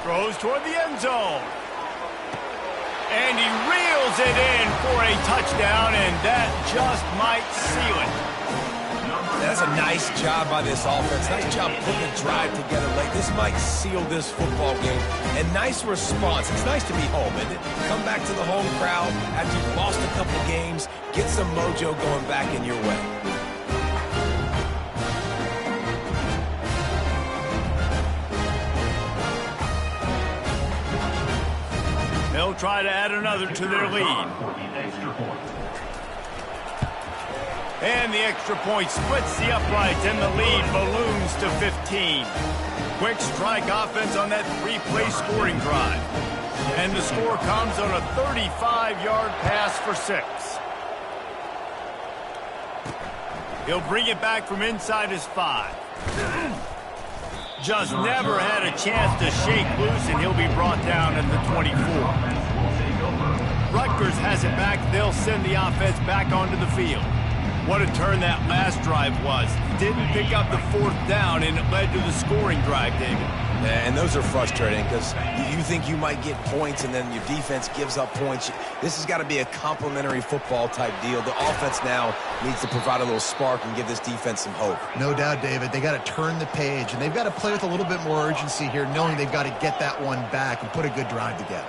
Throws toward the end zone. And he reels it in for a touchdown, and that just might seal it. That's a nice job by this offense. Nice job putting the drive together late. This might seal this football game. And nice response. It's nice to be home, isn't it? Come back to the home crowd after you've lost a couple games. Get some mojo going back in your way. They'll try to add another to their lead. And the extra point splits the uprights, and the lead balloons to 15. Quick strike offense on that 3-play scoring drive. And the score comes on a 35-yard pass for 6. He'll bring it back from inside his 5. Just never had a chance to shake loose, and he'll be brought down at the 24. Rutgers has it back. They'll send the offense back onto the field. What a turn that last drive was. Didn't pick up the 4th down, and it led to the scoring drive, David. And those are frustrating because you think you might get points and then your defense gives up points. This has got to be a complementary football type deal. The offense now needs to provide a little spark and give this defense some hope. No doubt, David. They got to turn the page, and they've got to play with a little bit more urgency here, knowing they've got to get that one back and put a good drive together.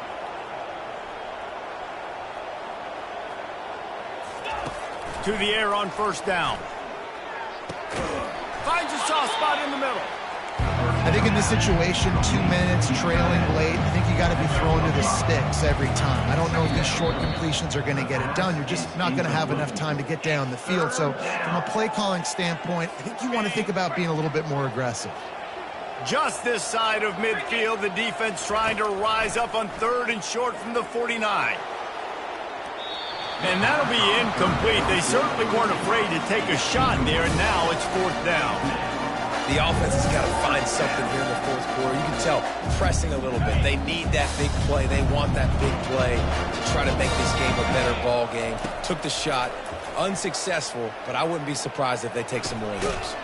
To the air on first down. Finds a soft spot in the middle. I think in this situation, 2 minutes, trailing late, I think you got to be thrown to the sticks every time. I don't know if these short completions are going to get it done. You're just not going to have enough time to get down the field. So from a play calling standpoint, I think you want to think about being a little bit more aggressive. Just this side of midfield, the defense trying to rise up on 3rd and short from the 49. And that'll be incomplete. They certainly weren't afraid to take a shot there, and now it's 4th down. The offense has got to find something here in the fourth quarter. You can tell, pressing a little bit. They need that big play. They want that big play to try to make this game a better ball game. Took the shot, unsuccessful, but I wouldn't be surprised if they take some more of those.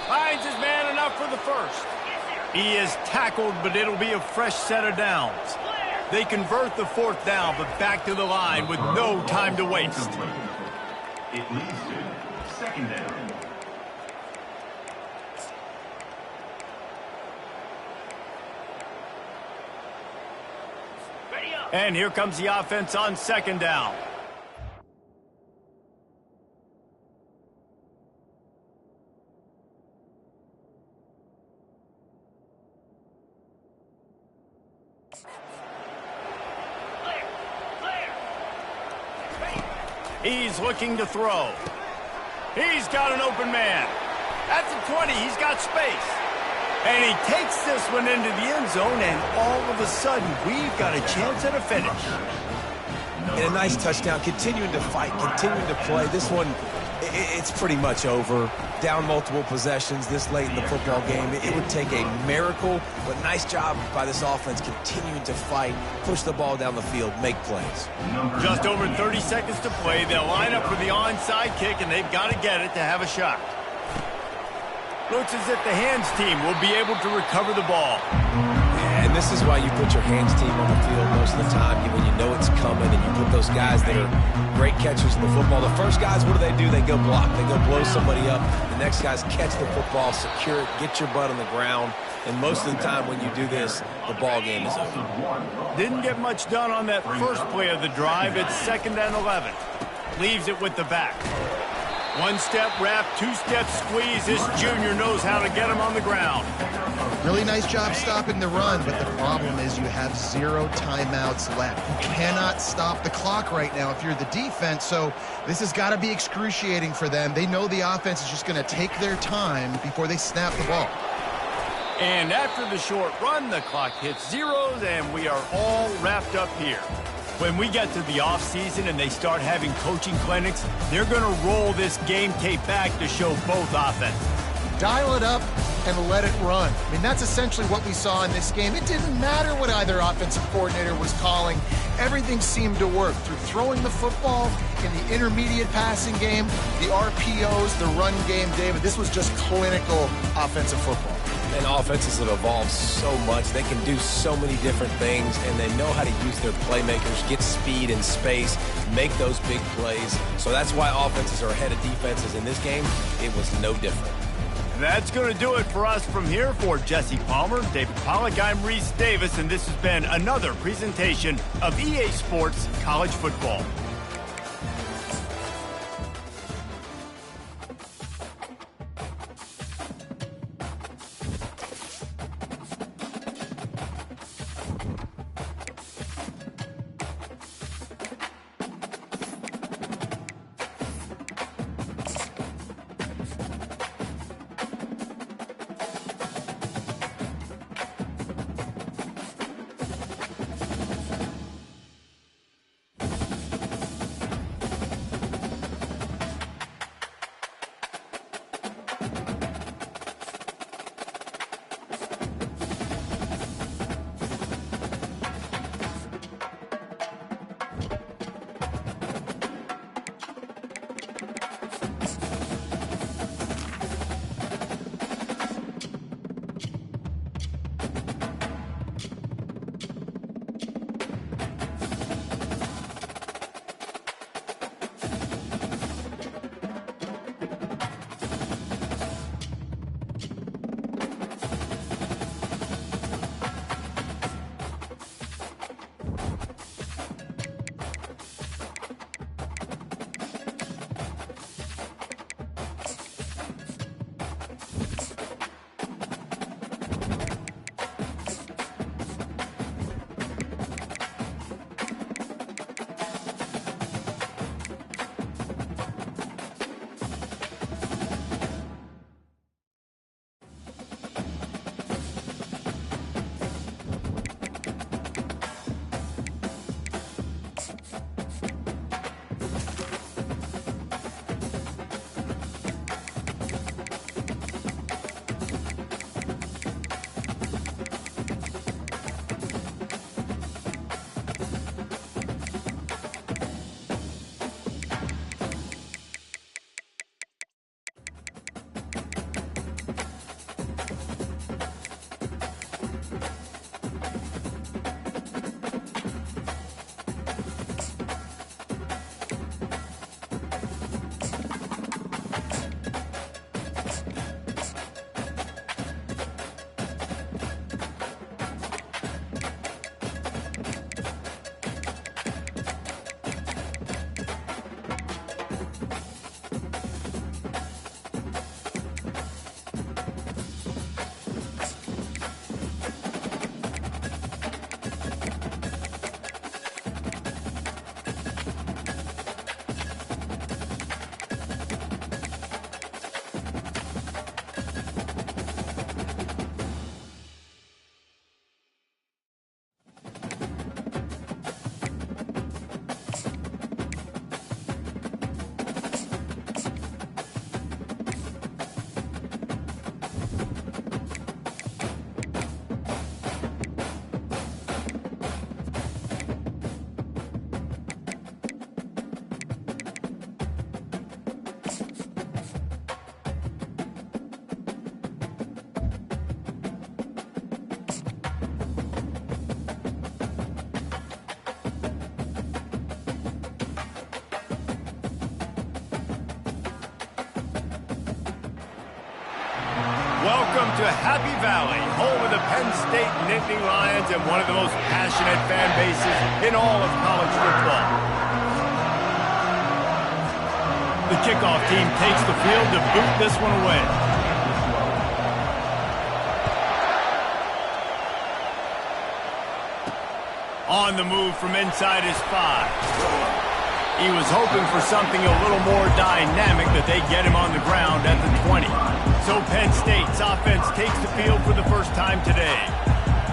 Finds his man enough for the first. He is tackled, but it'll be a fresh set of downs. They convert the fourth down, but back to the line with no time to waste. It leads to second down. And here comes the offense on second down. He's looking to throw. He's got an open man. At the 20, he's got space. And he takes this one into the end zone, and all of a sudden, we've got a chance at a finish. And a nice touchdown, continuing to fight, continuing to play. This one, it's pretty much over. Down multiple possessions this late in the football game. It would take a miracle, but nice job by this offense continuing to fight, push the ball down the field, make plays. Just over 30 seconds to play. They'll line up for the onside kick, and they've got to get it to have a shot. Looks as if the hands team will be able to recover the ball. And this is why you put your hands team on the field most of the time when you know it's coming, and you put those guys that are great catchers in the football. The first guys, what do? They go block. They go blow somebody up. The next guys catch the football, secure it, get your butt on the ground. And most of the time when you do this, the ball game is over. Didn't get much done on that first play of the drive. It's 2nd and 11. Leaves it with the back. One-step wrap, two-step squeeze. This junior knows how to get him on the ground. Really nice job stopping the run, but the problem is you have 0 timeouts left. You cannot stop the clock right now if you're the defense, so this has got to be excruciating for them. They know the offense is just going to take their time before they snap the ball. And after the short run, the clock hits zeros, and we are all wrapped up here. When we get to the offseason and they start having coaching clinics, they're going to roll this game tape back to show both offenses. Dial it up and let it run. I mean, that's essentially what we saw in this game. It didn't matter what either offensive coordinator was calling. Everything seemed to work through throwing the football in the intermediate passing game, the RPOs, the run game, David. This was just clinical offensive football. And offenses have evolved so much. They can do so many different things, and they know how to use their playmakers, get speed and space, make those big plays. So that's why offenses are ahead of defenses. In this game, it was no different. That's going to do it for us from here. For Jesse Palmer, David Pollack, I'm Reese Davis, and this has been another presentation of EA Sports College Football. Welcome to Happy Valley, home of the Penn State Nittany Lions and one of the most passionate fan bases in all of college football. The kickoff team takes the field to boot this one away. On the move from inside his 5. He was hoping for something a little more dynamic that they get him on the ground at the 20. So Penn State's offense takes the field for the first time today.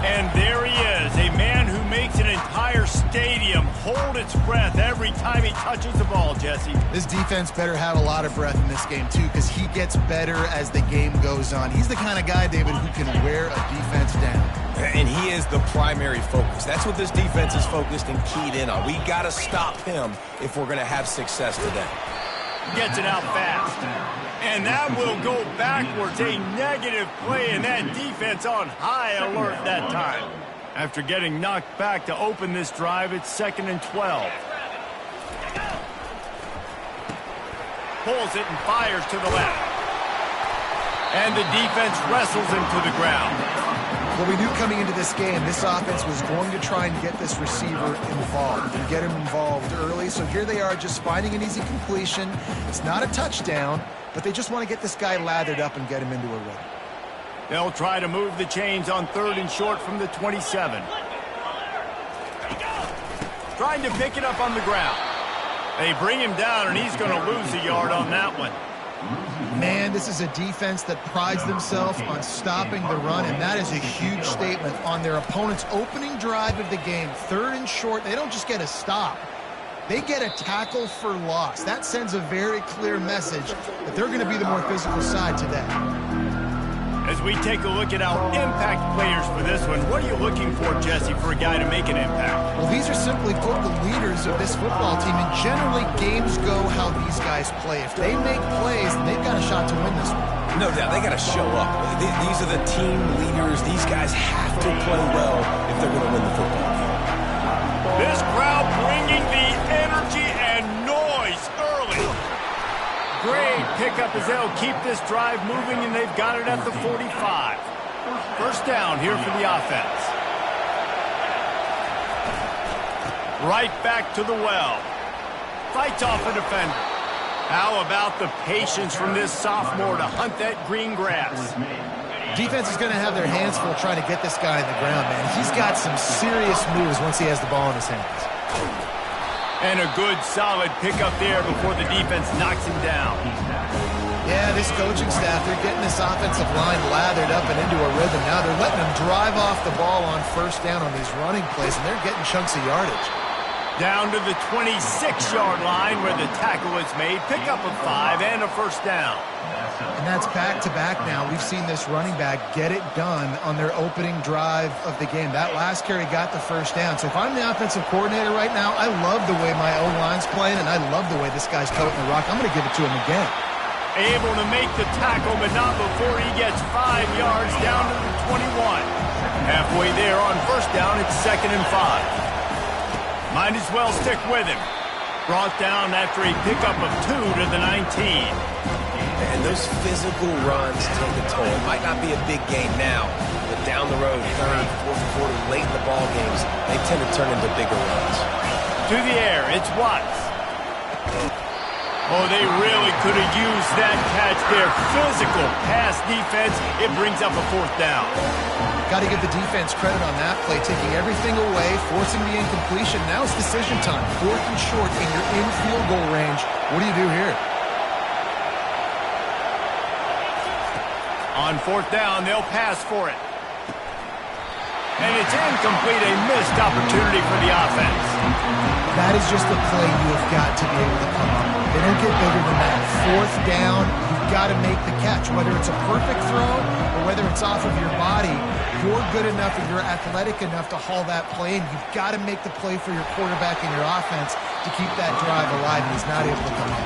And there he is, a man who makes an entire stadium hold its breath every time he touches the ball, Jesse. This defense better have a lot of breath in this game, too, because he gets better as the game goes on. He's the kind of guy, David, who can wear a defense down. And he is the primary focus. That's what this defense is focused and keyed in on. We got to stop him if we're going to have success today. Gets it out fast. And that will go backwards. A negative play, and that defense on high alert that time. After getting knocked back to open this drive, it's 2nd and 12. Pulls it and fires to the left. And the defense wrestles him to the ground. Well, we knew coming into this game, this offense was going to try and get this receiver involved and get him involved early. So here they are just finding an easy completion. It's not a touchdown, but they just want to get this guy lathered up and get him into a rhythm. They'll try to move the chains on 3rd and short from the 27. Trying to pick it up on the ground. They bring him down, and he's going to lose a yard on that one. Man, this is a defense that prides themselves on stopping the run, and that is a huge statement on their opponent's opening drive of the game. 3rd and short, they don't just get a stop. They get a tackle for loss. That sends a very clear message that they're going to be the more physical side today. As we take a look at our impact players for this one, what are you looking for, Jesse, for a guy to make an impact? Well, these are simply put the leaders of this football team, and generally games go how these guys play. If they make plays, then they've got a shot to win this one. No doubt, they got to show up. These are the team leaders. These guys have to play well if they're going to win the football game. This crowd bringing the energy and noise early. Great pickup as they'll keep this drive moving, and they've got it at the 45. First down here for the offense. Right back to the well. Fights off a defender. How about the patience from this sophomore to hunt that green grass? Defense is going to have their hands full trying to get this guy in the ground, man. He's got some serious moves once he has the ball in his hands. And a good, solid pickup there before the defense knocks him down. Yeah, this coaching staff, they're getting this offensive line lathered up and into a rhythm. Now they're letting them drive off the ball on 1st down on these running plays, and they're getting chunks of yardage. Down to the 26-yard line where the tackle is made. Pickup of 5 and a first down. And that's back-to-back now. We've seen this running back get it done on their opening drive of the game. That last carry got the first down. So if I'm the offensive coordinator right now, I love the way my O-line's playing, and I love the way this guy's toting the rock. I'm going to give it to him again. Able to make the tackle, but not before he gets 5 yards down to the 21. Halfway there on first down, it's 2nd and 5. Might as well stick with him. Brought down after a pickup of 2 to the 19. And those physical runs take a toll. It might not be a big gain now, but down the road, 3rd, 4th quarter, late in the ball games, they tend to turn into bigger runs. To the air, it's Watts. Oh, they really could have used that catch there. Physical pass defense. It brings up a 4th down. Got to give the defense credit on that play, taking everything away, forcing the incompletion. Now it's decision time. 4th and short, and you're in field goal range. What do you do here? On 4th down, they'll pass for it. And it's incomplete, a missed opportunity for the offense. That is just a play you have got to be able to come up with. They don't get bigger than that. 4th down, you've got to make the catch. Whether it's a perfect throw or whether it's off of your body, you're good enough and you're athletic enough to haul that play in. You've got to make the play for your quarterback and your offense to keep that drive alive, and he's not able to come up.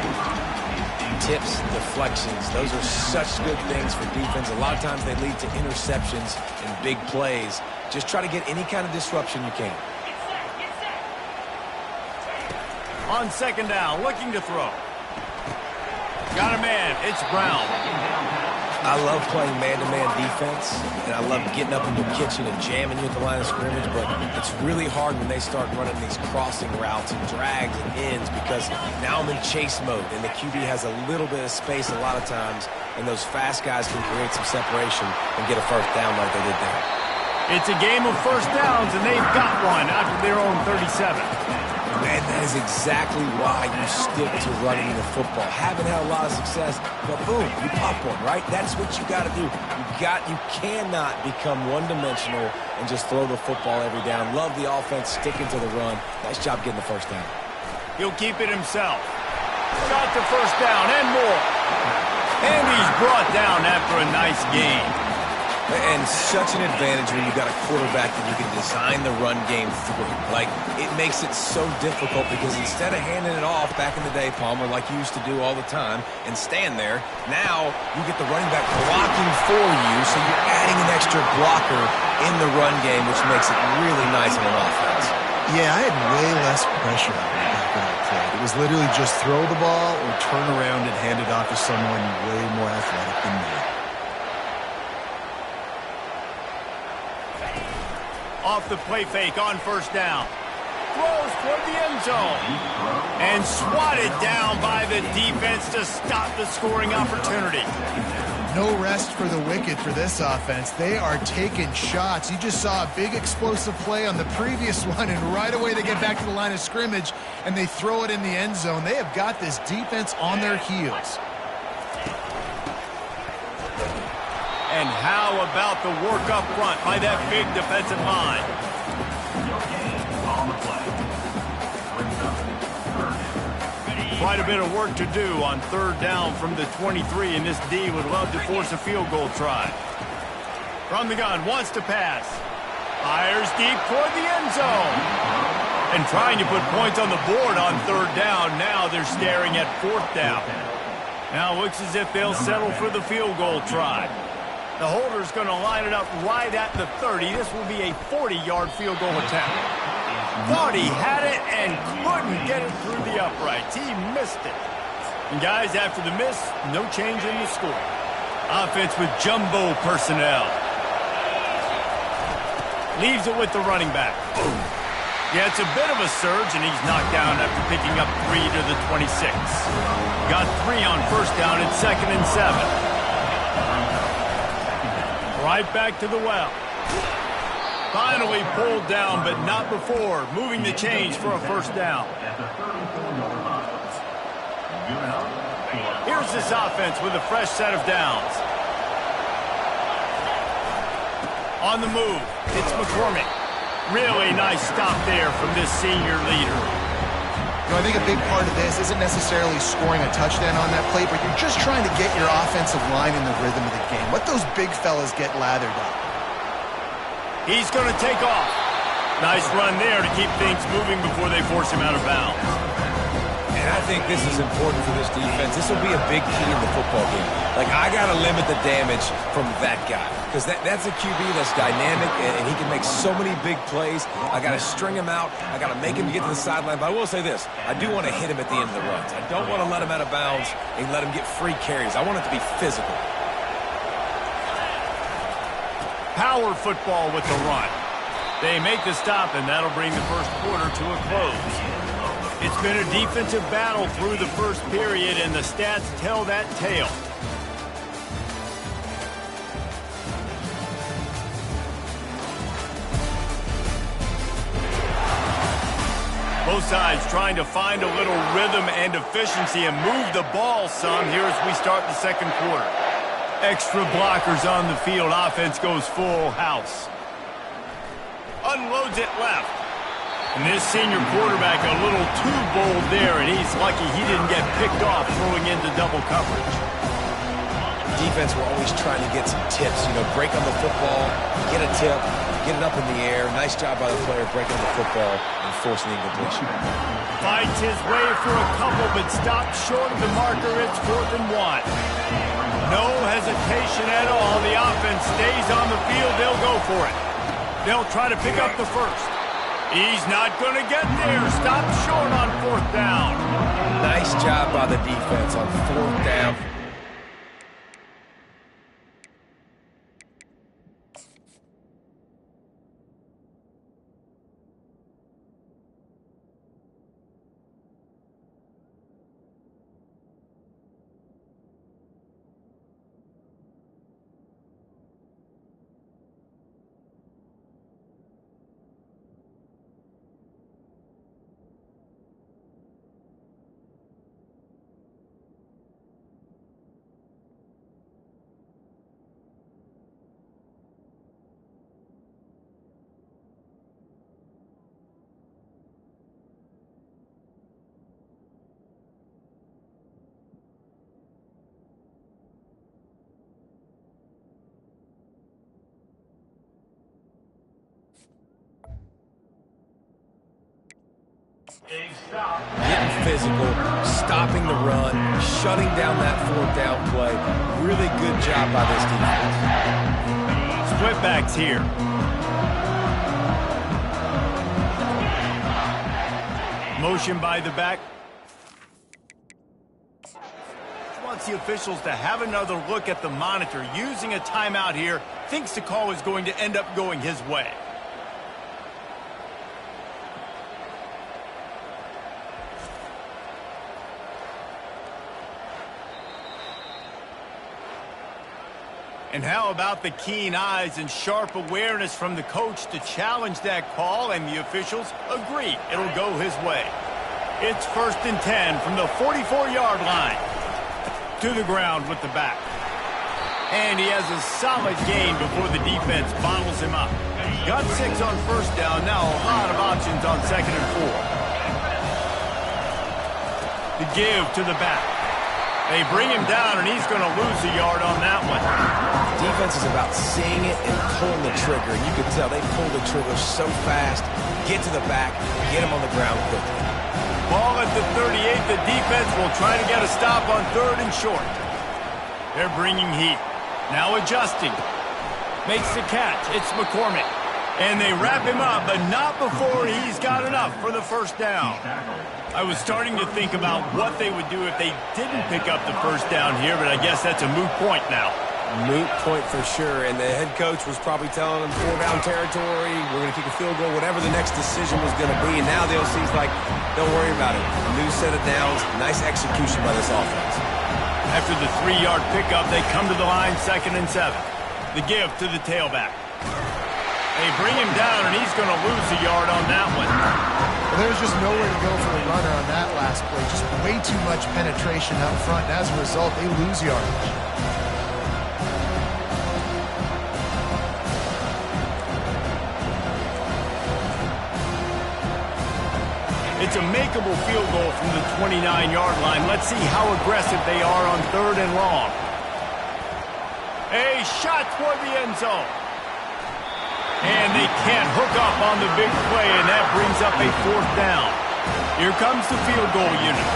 Tips, deflections, those are such good things for defense. A lot of times they lead to interceptions and big plays. Just try to get any kind of disruption you can. On 2nd down, looking to throw. Got a man, it's Brown. I love playing man-to-man defense, and I love getting up in your kitchen and jamming you at the line of scrimmage, but it's really hard when they start running these crossing routes and drags and ends because now I'm in chase mode, and the QB has a little bit of space a lot of times, and those fast guys can create some separation and get a first down like they did there. It's a game of first downs, and they've got one after their own 37. Man, that is exactly why you stick to running the football. Haven't had a lot of success, but boom, you pop one, right? That's what you got to do. You cannot become one-dimensional and just throw the football every down. Love the offense sticking to the run. Nice job getting the first down. He'll keep it himself. Got the first down and more. And he's brought down after a nice game. And such an advantage when you've got a quarterback that you can design the run game through. Like, it makes it so difficult because instead of handing it off back in the day, Palmer, like you used to do all the time, and stand there, now you get the running back blocking for you, so you're adding an extra blocker in the run game, which makes it really nice in an offense. Yeah, I had way less pressure back when I played. It was literally just throw the ball or turn around and hand it off to someone way more athletic than me. Off the play fake on first down. Throws toward the end zone. And swatted down by the defense to stop the scoring opportunity. No rest for the wicked for this offense. They are taking shots. You just saw a big explosive play on the previous one, and right away they get back to the line of scrimmage, and they throw it in the end zone. They have got this defense on their heels. And how about the work up front by that big defensive line? Quite a bit of work to do on third down from the 23, and this D would love to force a field goal try. From the gun, wants to pass. Fires deep toward the end zone. And trying to put points on the board on third down. Now they're staring at fourth down. Now it looks as if they'll settle for the field goal try. The holder's going to line it up right at the 30. This will be a 40-yard field goal attempt. Thought he had it and couldn't get it through the uprights. He missed it. And guys, after the miss, no change in the score. Offense with jumbo personnel. Leaves it with the running back. Yeah, it's a bit of a surge, and he's knocked down after picking up 3 to the 26. Got 3 on first down at 2nd and 7. Right back to the well. Finally pulled down, but not before. Moving the chains for a first down. Here's this offense with a fresh set of downs. On the move, it's McCormick. Really nice stop there from this senior leader. I think a big part of this isn't necessarily scoring a touchdown on that play, but you're just trying to get your offensive line in the rhythm of the game. Let those big fellas get lathered up. He's going to take off. Nice run there to keep things moving before they force him out of bounds. And I think this is important for this defense. This will be a big key in the football game. Like, I got to limit the damage from that guy. Because that's a QB that's dynamic, and he can make so many big plays. I got to string him out. I got to make him get to the sideline. But I will say this. I do want to hit him at the end of the runs. I don't want to let him out of bounds and let him get free carries. I want it to be physical. Power football with the run. They make the stop, and that'll bring the first quarter to a close. It's been a defensive battle through the first period, and the stats tell that tale. Both sides trying to find a little rhythm and efficiency and move the ball some here as we start the second quarter. Extra blockers on the field. Offense goes full house. Unloads it left. And this senior quarterback a little too bold there, and he's lucky he didn't get picked off throwing into double coverage. Defense, we're always trying to get some tips. You know, break on the football, get a tip, get it up in the air. Nice job by the player breaking the football and forcing the incompletion. Fights his way for a couple, but stopped short of the marker. It's 4th and 1. No hesitation at all. The offense stays on the field. They'll go for it. They'll try to pick up the first. He's not going to get there. Stopped short on 4th down. Nice job by the defense on 4th down. Getting physical, stopping the run, shutting down that fourth down play. Really good job by this defense. Split backs here. Motion by the back. Wants the officials to have another look at the monitor. Using a timeout here. Thinks the call is going to end up going his way. And how about the keen eyes and sharp awareness from the coach to challenge that call, and the officials agree it'll go his way. It's 1st and 10 from the 44-yard line. To the ground with the back. And he has a solid gain before the defense bottles him up. Got 6 on 1st down, now a lot of options on 2nd and 4. The give to the back. They bring him down, and he's going to lose a yard on that one. The defense is about seeing it and pulling the trigger. And you can tell they pull the trigger so fast, get to the back, get him on the ground quickly. Ball at the 38. The defense will try to get a stop on 3rd and short. They're bringing heat. Now adjusting. Makes the catch. It's McCormick. And they wrap him up, but not before he's got enough for the 1st down. I was starting to think about what they would do if they didn't pick up the 1st down here, but I guess that's a moot point now. Moot point for sure, and the head coach was probably telling them 4-down territory, we're going to kick a field goal, whatever the next decision was going to be, and now the OC's like, don't worry about it. New set of downs, nice execution by this offense. After the 3-yard pickup, they come to the line, 2nd and 7. The give to the tailback. They bring him down, and he's going to lose a yard on that one. Well, there's just nowhere to go for the runner on that last play. Just way too much penetration up front, and as a result, they lose yardage. It's a makeable field goal from the 29-yard line. Let's see how aggressive they are on 3rd and long. A shot toward the end zone. And they can't hook up on the big play, and that brings up a 4th down. Here comes the field goal unit.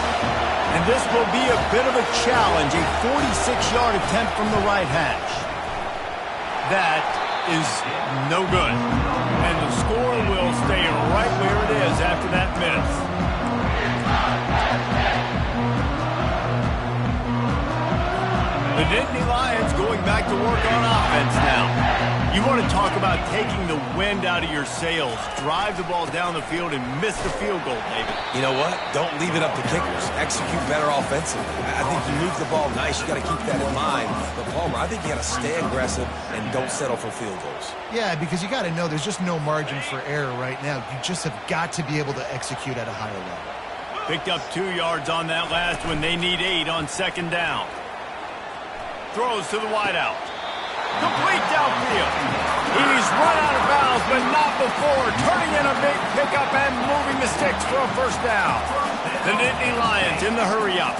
And this will be a bit of a challenge, a 46-yard attempt from the right hash. That is no good. And the score will stay right where it is after that miss. The Nittany Lions going back to work on offense now. You want to talk about taking the wind out of your sails. Drive the ball down the field and miss the field goal, David. You know what? Don't leave it up to kickers. Execute better offensively. I think you move the ball nice. You got to keep that in mind. But, Palmer, I think you got to stay aggressive and don't settle for field goals. Yeah, because you got to know there's just no margin for error right now. You just have got to be able to execute at a higher level. Picked up 2 yards on that last one. They need 8 on 2nd down. Throws to the wideout. Complete downfield. He's run out of bounds, but not before turning in a big pickup and moving the sticks for a 1st down. The Nittany Lions in the hurry up.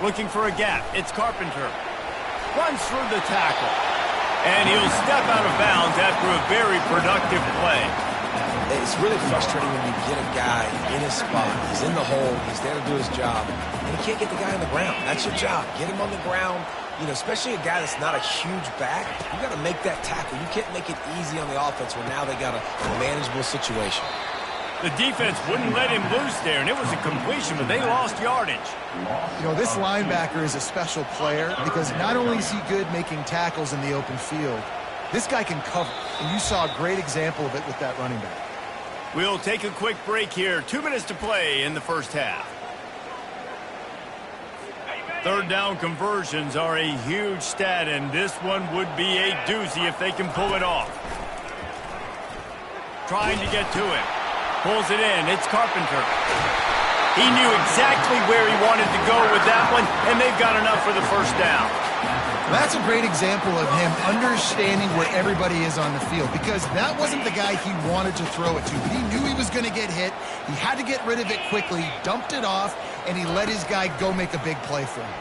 Looking for a gap. It's Carpenter. Runs through the tackle. And he'll step out of bounds after a very productive play. It's really frustrating when you get a guy in his spot. He's in the hole. He's there to do his job. And you can't get the guy on the ground. That's your job. Get him on the ground. You know, especially a guy that's not a huge back. You got to make that tackle. You can't make it easy on the offense where now they got a manageable situation. The defense wouldn't let him loose there, and it was a completion, but they lost yardage. You know, this linebacker is a special player because not only is he good making tackles in the open field, this guy can cover. And you saw a great example of it with that running back. We'll take a quick break here. 2 minutes to play in the 1st half. 3rd down conversions are a huge stat, and this one would be a doozy if they can pull it off. Trying to get to him. Pulls it in. It's Carpenter. He knew exactly where he wanted to go with that one, and they've got enough for the 1st down. That's a great example of him understanding where everybody is on the field because that wasn't the guy he wanted to throw it to. But he knew he was going to get hit. He had to get rid of it quickly, dumped it off, and he let his guy go make a big play for him.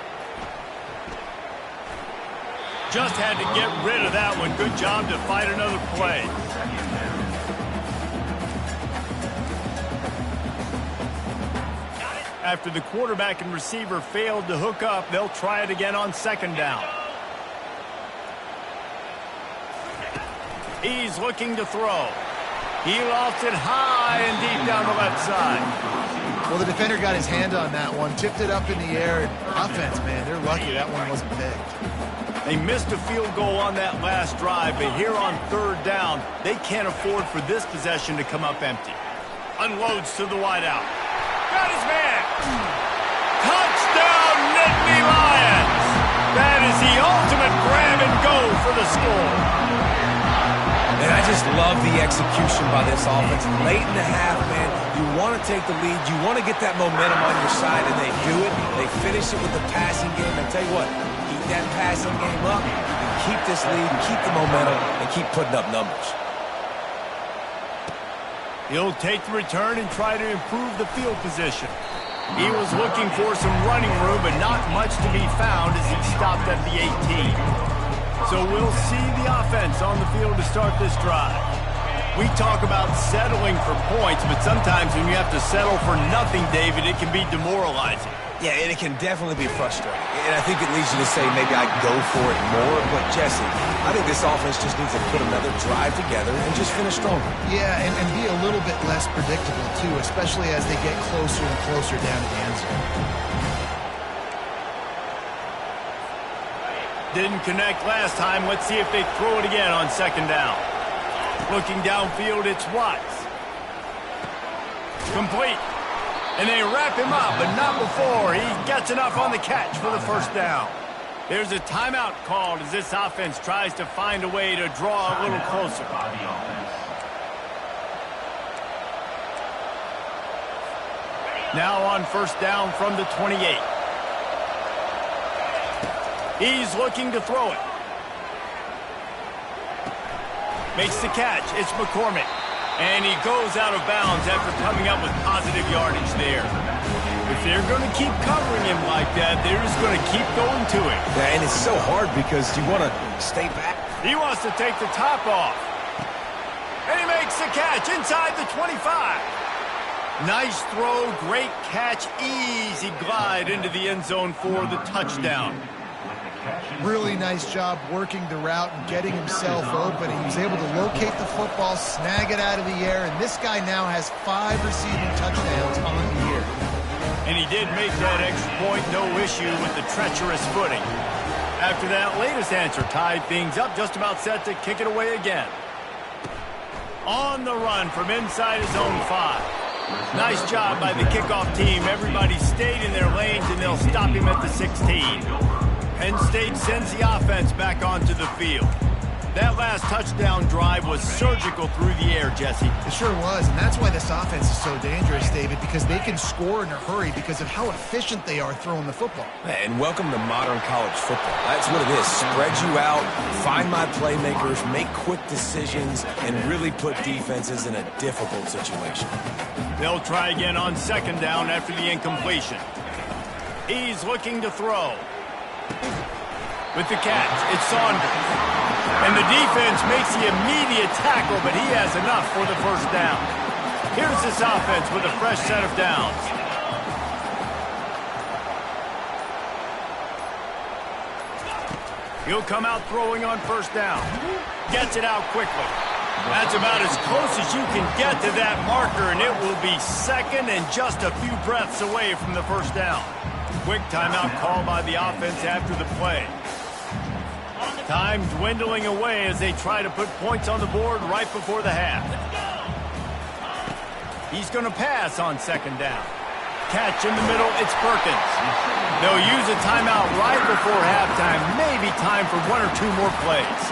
Just had to get rid of that one. Good job to fight another play. After the quarterback and receiver failed to hook up, they'll try it again on second down. He's looking to throw. He lost it high and deep down the left side. Well, the defender got his hand on that one, tipped it up in the air. Offense, man, they're lucky that one wasn't picked. They missed a field goal on that last drive, but here on third down, they can't afford for this possession to come up empty. Unloads to the wideout. Got his man. Touchdown, Nittany Lions. That is the ultimate grab and go for the score. And I just love the execution by this offense. Late in the half, man, you want to take the lead. You want to get that momentum on your side, and they do it. They finish it with the passing game. And tell you what, keep that passing game up, and keep this lead, keep the momentum, and keep putting up numbers. He'll take the return and try to improve the field position. He was looking for some running room, but not much to be found as he stopped at the 18. So we'll see the offense on the field to start this drive. We talk about settling for points, but sometimes when you have to settle for nothing, David, it can be demoralizing. Yeah, and it can definitely be frustrating. And I think it leads you to say maybe I go for it more. But, Jesse, I think this offense just needs to put another drive together and just finish stronger. Yeah, and be a little bit less predictable, too, especially as they get closer and closer down to the end zone. Didn't connect last time. Let's see if they throw it again on second down. Looking downfield, it's Watts. Complete. And they wrap him up, but not before he gets enough on the catch for the first down. There's a timeout called as this offense tries to find a way to draw a little closer. Now on first down from the 28. He's looking to throw it. Makes the catch. It's McCormick. And he goes out of bounds after coming up with positive yardage there. If they're going to keep covering him like that, they're just going to keep going to it. Yeah, and it's so hard because you want to stay back. He wants to take the top off. And he makes the catch inside the 25. Nice throw, great catch, easy glide into the end zone for the touchdown. Really nice job working the route and getting himself open. He was able to locate the football, snag it out of the air, and this guy now has 5 receiving touchdowns on the year. And he did make that extra point, no issue with the treacherous footing. After that latest answer tied things up, just about set to kick it away again. On the run from inside his own 5. Nice job by the kickoff team. Everybody stayed in their lanes, and they'll stop him at the 16. Penn State sends the offense back onto the field. That last touchdown drive was surgical through the air, Jesse. It sure was, and that's why this offense is so dangerous, David, because they can score in a hurry because of how efficient they are throwing the football. And welcome to modern college football. That's what it is. Spread you out, find my playmakers, make quick decisions, and really put defenses in a difficult situation. They'll try again on second down after the incompletion. He's looking to throw. With the catch, it's Saunders. And the defense makes the immediate tackle, but he has enough for the first down. Here's this offense with a fresh set of downs. He'll come out throwing on first down. Gets it out quickly. That's about as close as you can get to that marker, and it will be second and just a few breaths away from the first down. Quick timeout called by the offense after the play. Time dwindling away as they try to put points on the board right before the half. He's going to pass on second down. Catch in the middle, it's Perkins. They'll use a timeout right before halftime. Maybe time for 1 or 2 more plays.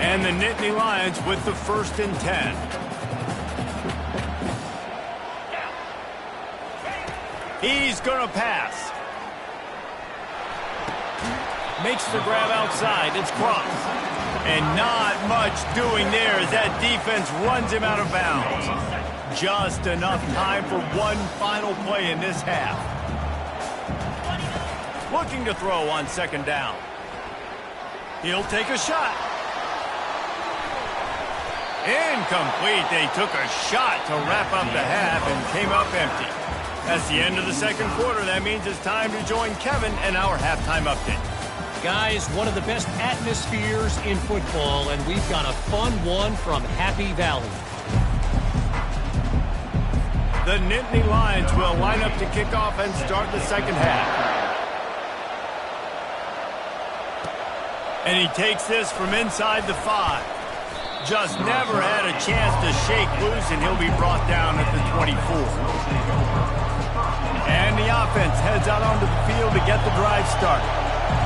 And the Nittany Lions with the 1st and 10. He's going to pass. Makes the grab outside. It's Cross. And not much doing there as that defense runs him out of bounds. Just enough time for one final play in this half. looking to throw on second down. He'll take a shot. Incomplete. They took a shot to wrap up the half and came up empty. That's the end of the second quarter. That means it's time to join Kevin and our halftime update. Guys, one of the best atmospheres in football, and we've got a fun one from Happy Valley. The Nittany Lions will line up to kick off and start the second half. And he takes this from inside the 5. Just never had a chance to shake loose, and he'll be brought down at the 24. And the offense heads out onto the field to get the drive started.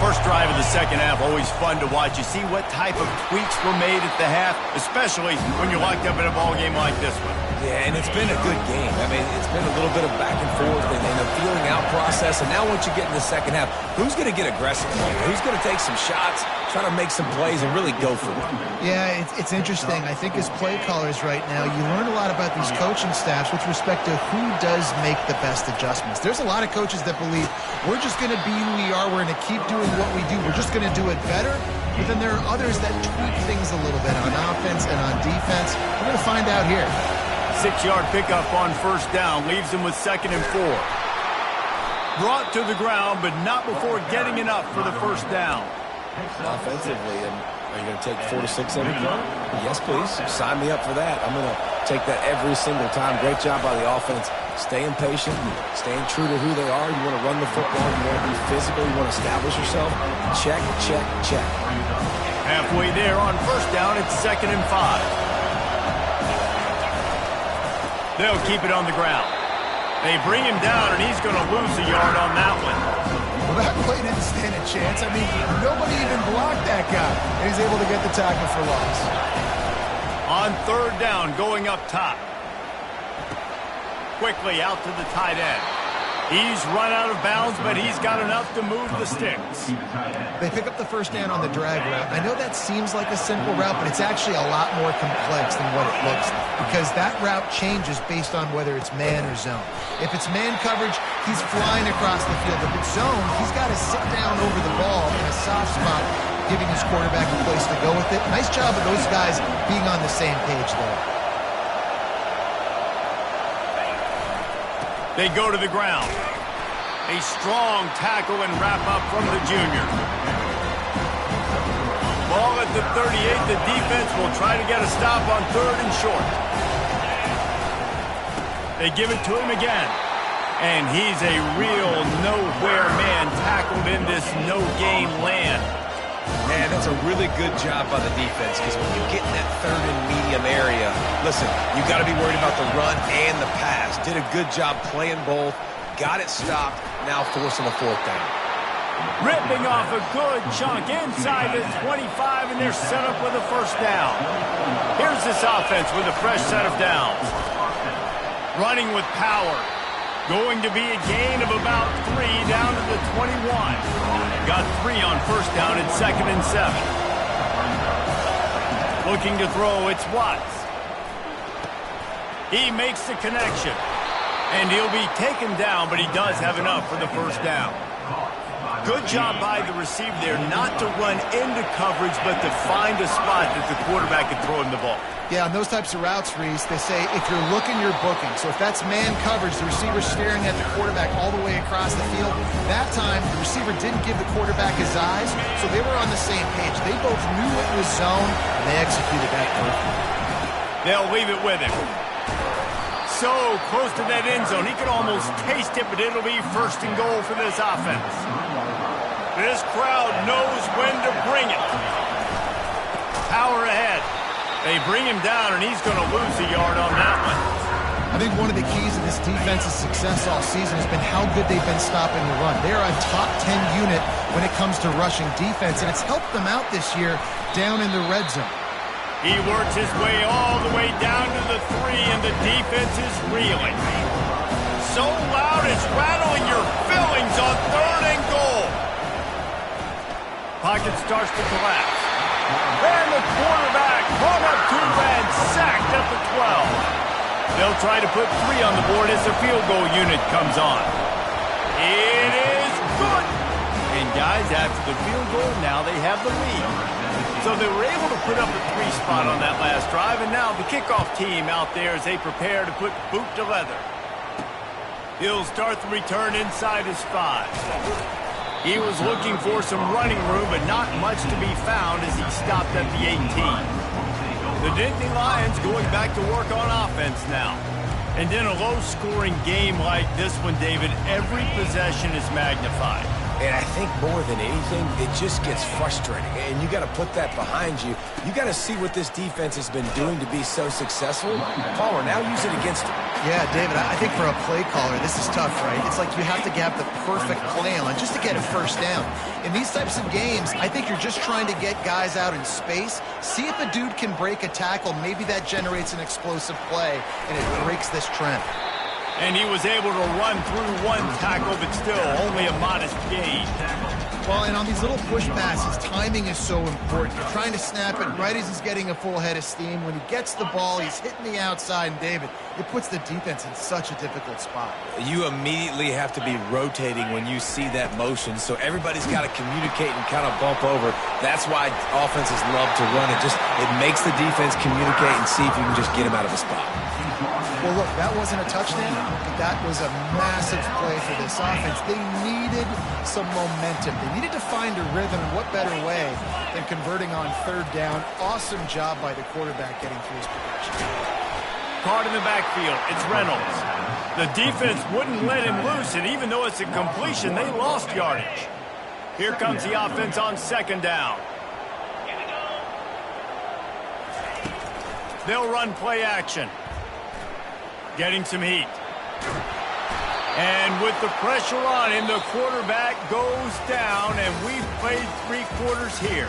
First drive of the second half, always fun to watch. You see what type of tweaks were made at the half, especially when you're locked up in a ball game like this one. Yeah, and it's been a good game. I mean, it's been a little bit of back and forth and a feeling out process. And now once you get in the second half, who's going to get aggressive here? Who's going to take some shots, try to make some plays, and really go for it? Yeah, it's interesting. I think as play callers right now, you learn a lot about these coaching staffs with respect to who does make the best adjustments. There's a lot of coaches that believe we're just going to be who we are. We're going to keep doing what we do. We're just going to do it better. But then there are others that tweak things a little bit on offense and on defense. We're going to find out here. 6-yard pickup on first down leaves him with 2nd and 4. Brought to the ground, but not before getting enough for the first down. Offensively, and are you going to take 4 to 6 every play? Yes, please. Sign me up for that. I'm going to take that every single time. Great job by the offense. Staying patient, staying true to who they are. You want to run the football. You want to be physical. You want to establish yourself. Check, check, check. Halfway there on first down, it's 2nd and 5. They'll keep it on the ground. They bring him down, and he's going to lose a yard on that one. Well, that play didn't stand a chance. I mean, nobody even blocked that guy. And he's able to get the tackle for loss. On third down, going up top. Quickly out to the tight end. He's run out of bounds, but he's got enough to move the sticks. They pick up the first down on the drag route. I know that seems like a simple route, but it's actually a lot more complex than what it looks like, because that route changes based on whether it's man or zone. If it's man coverage, he's flying across the field. If it's zone, he's got to sit down over the ball in a soft spot, giving his quarterback a place to go with it. Nice job of those guys being on the same page there. They go to the ground. A strong tackle and wrap up from the junior. Ball at the 38. The defense will try to get a stop on 3rd and short. They give it to him again. And he's a real nowhere man tackled in this no-game land. Man, that's a really good job by the defense, because when you get in that 3rd and medium area, listen, you got to be worried about the run and the pass. Did a good job playing both, got it stopped, now forcing a 4th down. Ripping off a good chunk inside the 25, and they're set up with a first down. Here's this offense with a fresh set of downs. Running with power. Going to be a gain of about 3 down to the 21. Got 3 on first down at 2nd and 7. Looking to throw, it's Watts. He makes the connection. And he'll be taken down, but he does have enough for the first down. Good job by the receiver there not to run into coverage, but to find a spot that the quarterback can throw him the ball. Yeah, on those types of routes, Reese, they say if you're looking, you're booking. So if that's man coverage, the receiver's staring at the quarterback all the way across the field. That time, the receiver didn't give the quarterback his eyes, so they were on the same page. They both knew it was zone, and they executed that perfectly. They'll leave it with him. So close to that end zone, he could almost taste it, but it'll be 1st and goal for this offense. This crowd knows when to bring it. Power ahead. They bring him down, and he's going to lose a yard on that one. I think one of the keys of this defense's success all season has been how good they've been stopping the run. They're a top 10 unit when it comes to rushing defense, and it's helped them out this year down in the red zone. He works his way all the way down to the 3, and the defense is reeling. So loud it's rattling your fillings on 3rd and goal. Pocket starts to collapse. And the quarterback brought up 2 and sacked at the 12. They'll try to put 3 on the board as the field goal unit comes on. It is good. guys. After the field goal, now they have the lead. So they were able to put up a 3 spot on that last drive, and now the kickoff team out there as they prepare to put boot to leather. He'll start the return inside his 5. He was looking for some running room, but not much to be found as he stopped at the 18. The Nittany Lions going back to work on offense now. And in a low-scoring game like this one, David, every possession is magnified. And I think more than anything, it just gets frustrating. And you got to put that behind you. You got to see what this defense has been doing to be so successful. Palmer, now use it against him. Yeah, David, I think for a play caller, this is tough, right? It's like you have to have the perfect play on just to get a first down. In these types of games, I think you're just trying to get guys out in space, see if a dude can break a tackle. Maybe that generates an explosive play, and it breaks this trend. And he was able to run through 1 tackle, but still only a modest gain. Well, and on these little push passes, timing is so important. You're trying to snap it right as he's getting a full head of steam. When he gets the ball, he's hitting the outside, and David, it puts the defense in such a difficult spot. You immediately have to be rotating when you see that motion, so everybody's got to communicate and kind of bump over. That's why offenses love to run it. It makes the defense communicate and see if you can just get him out of a spot. Well, look, that wasn't a touchdown, but that was a massive play for this offense. They needed some momentum. They needed to find a rhythm, and what better way than converting on 3rd down. Awesome job by the quarterback getting through his progression. Caught in the backfield, it's Reynolds. The defense wouldn't let him loose, and even though it's a completion, they lost yardage. Here comes the offense on 2nd down. They'll run play action. Getting some heat. And with the pressure on him, the quarterback goes down, and we've played 3 quarters here.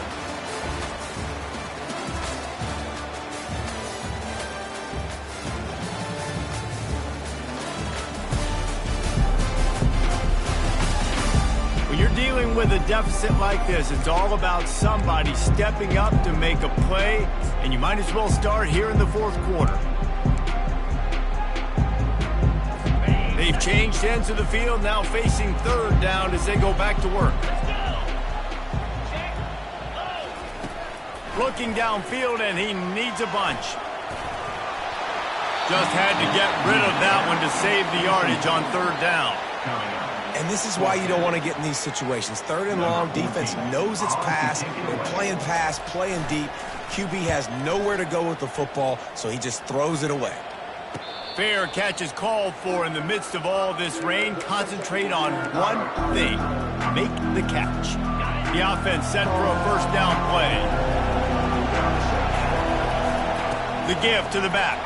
When you're dealing with a deficit like this, it's all about somebody stepping up to make a play, and you might as well start here in the 4th quarter. They've changed ends of the field, now facing 3rd down as they go back to work. Looking downfield, and he needs a bunch. Just had to get rid of that one to save the yardage on 3rd down. And this is why you don't want to get in these situations. 3rd and long, defense knows it's pass. They're playing pass, playing deep. QB has nowhere to go with the football, so he just throws it away. Fair catch is called for in the midst of all this rain. Concentrate on one thing. Make the catch. The offense set for a 1st down play. The give to the back.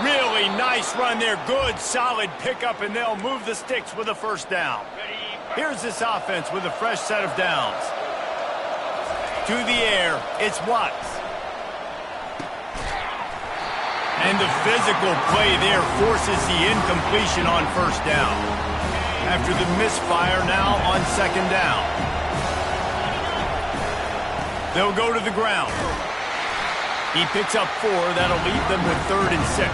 Really nice run there. Good, solid pickup, and they'll move the sticks with a 1st down. Here's this offense with a fresh set of downs. To the air, it's Watts. And the physical play there forces the incompletion on 1st down. After the misfire, now on 2nd down. They'll go to the ground. He picks up 4. That'll leave them with 3rd and 6.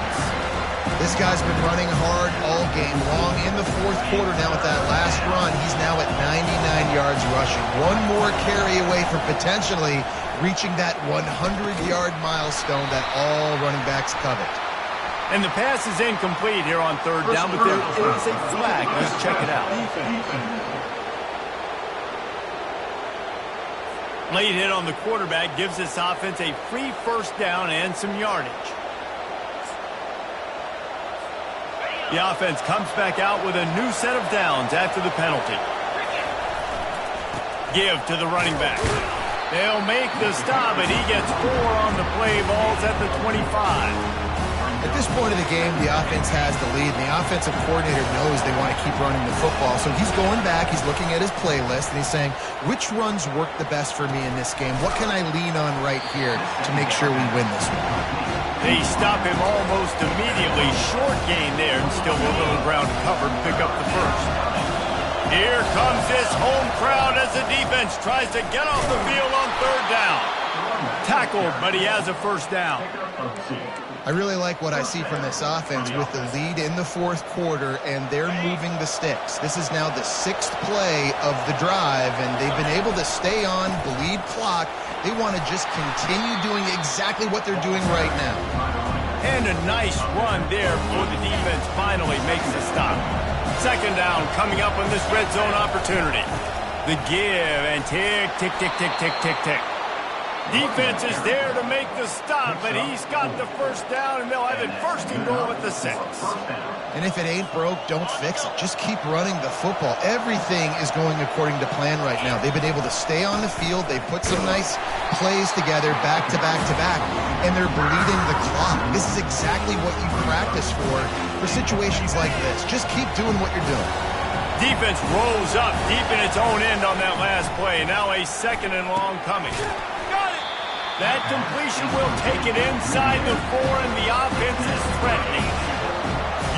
This guy's been running hard all game long. In the 4th quarter now with that last run, he's now at 99 yards rushing. One more carry away from potentially reaching that 100-yard milestone that all running backs covet. And the pass is incomplete here on 3rd down, but there is a flag. Let's check it out. Late hit on the quarterback gives this offense a free 1st down and some yardage. The offense comes back out with a new set of downs after the penalty. Give to the running back. They'll make the stop, and he gets 4 on the play. Ball's at the 25. At this point of the game, the offense has the lead, and the offensive coordinator knows they want to keep running the football. So he's going back, he's looking at his playlist, and he's saying, which runs work the best for me in this game? What can I lean on right here to make sure we win this one? They stop him almost immediately. Short gain there, and still a little ground covered. Pick up the 1st. Here comes this home crowd as the defense tries to get off the field on 3rd down. Tackled, but he has a first down. I really like what I see from this offense with the lead in the fourth quarter, and they're moving the sticks. This is now the 6th play of the drive, and they've been able to stay on, bleed clock. They want to just continue doing exactly what they're doing right now. And a nice run there before the defense finally makes the stop. Second down coming up on this red zone opportunity. The give and tick, tick, tick, tick, tick, tick, tick. Defense is there to make the stop, but he's got the first down, and they'll have it first and goal at the 6. And if it ain't broke, don't fix it. Just keep running the football. Everything is going according to plan right now. They've been able to stay on the field. They've put some nice plays together back to back to back, and they're bleeding the clock. This is exactly what you practice for situations like this. Just keep doing what you're doing. Defense rolls up deep in its own end on that last play. Now a 2nd and long coming. That completion will take it inside the 4, and the offense is threatening.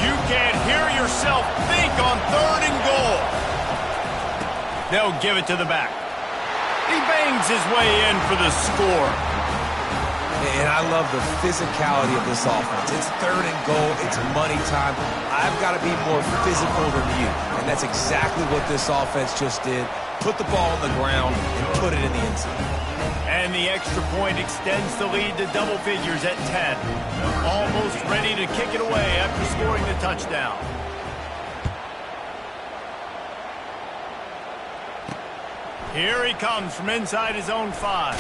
You can't hear yourself think on 3rd and goal. They'll give it to the back. He bangs his way in for the score. And I love the physicality of this offense. It's 3rd and goal. It's money time. I've got to be more physical than you. And that's exactly what this offense just did. Put the ball on the ground and put it in the end zone. And the extra point extends the lead to double figures at 10. Almost ready to kick it away after scoring the touchdown. Here he comes from inside his own 5.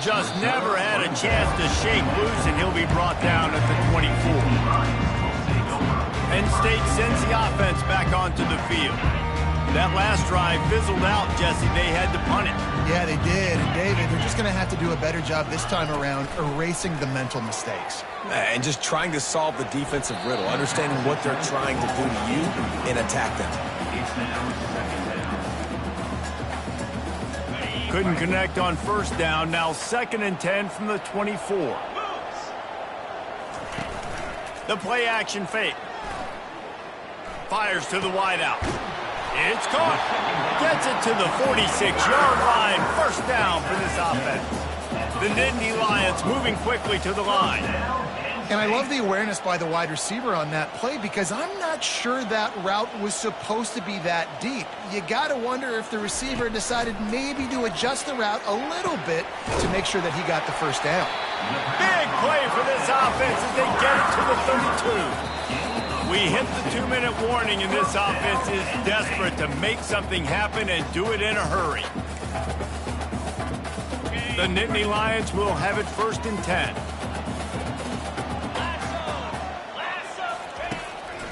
Just never had a chance to shake loose, and he'll be brought down at the 24. Penn State sends the offense back onto the field. That last drive fizzled out, Jesse. They had to punt it. Yeah, they did. And, David, they're just going to have to do a better job this time around erasing the mental mistakes. And just trying to solve the defensive riddle, understanding what they're trying to do to you and attack them. Couldn't connect on first down. Now 2nd and 10 from the 24. The play action fake. Fires to the wideout. It's caught. Gets it to the 46-yard line. First down for this offense. The Nittany Lions moving quickly to the line. And I love the awareness by the wide receiver on that play because I'm not sure that route was supposed to be that deep. You got to wonder if the receiver decided maybe to adjust the route a little bit to make sure that he got the first down. Big play for this offense as they get it to the 32. We hit the 2-minute warning, and this offense is desperate to make something happen and do it in a hurry. The Nittany Lions will have it 1st and 10.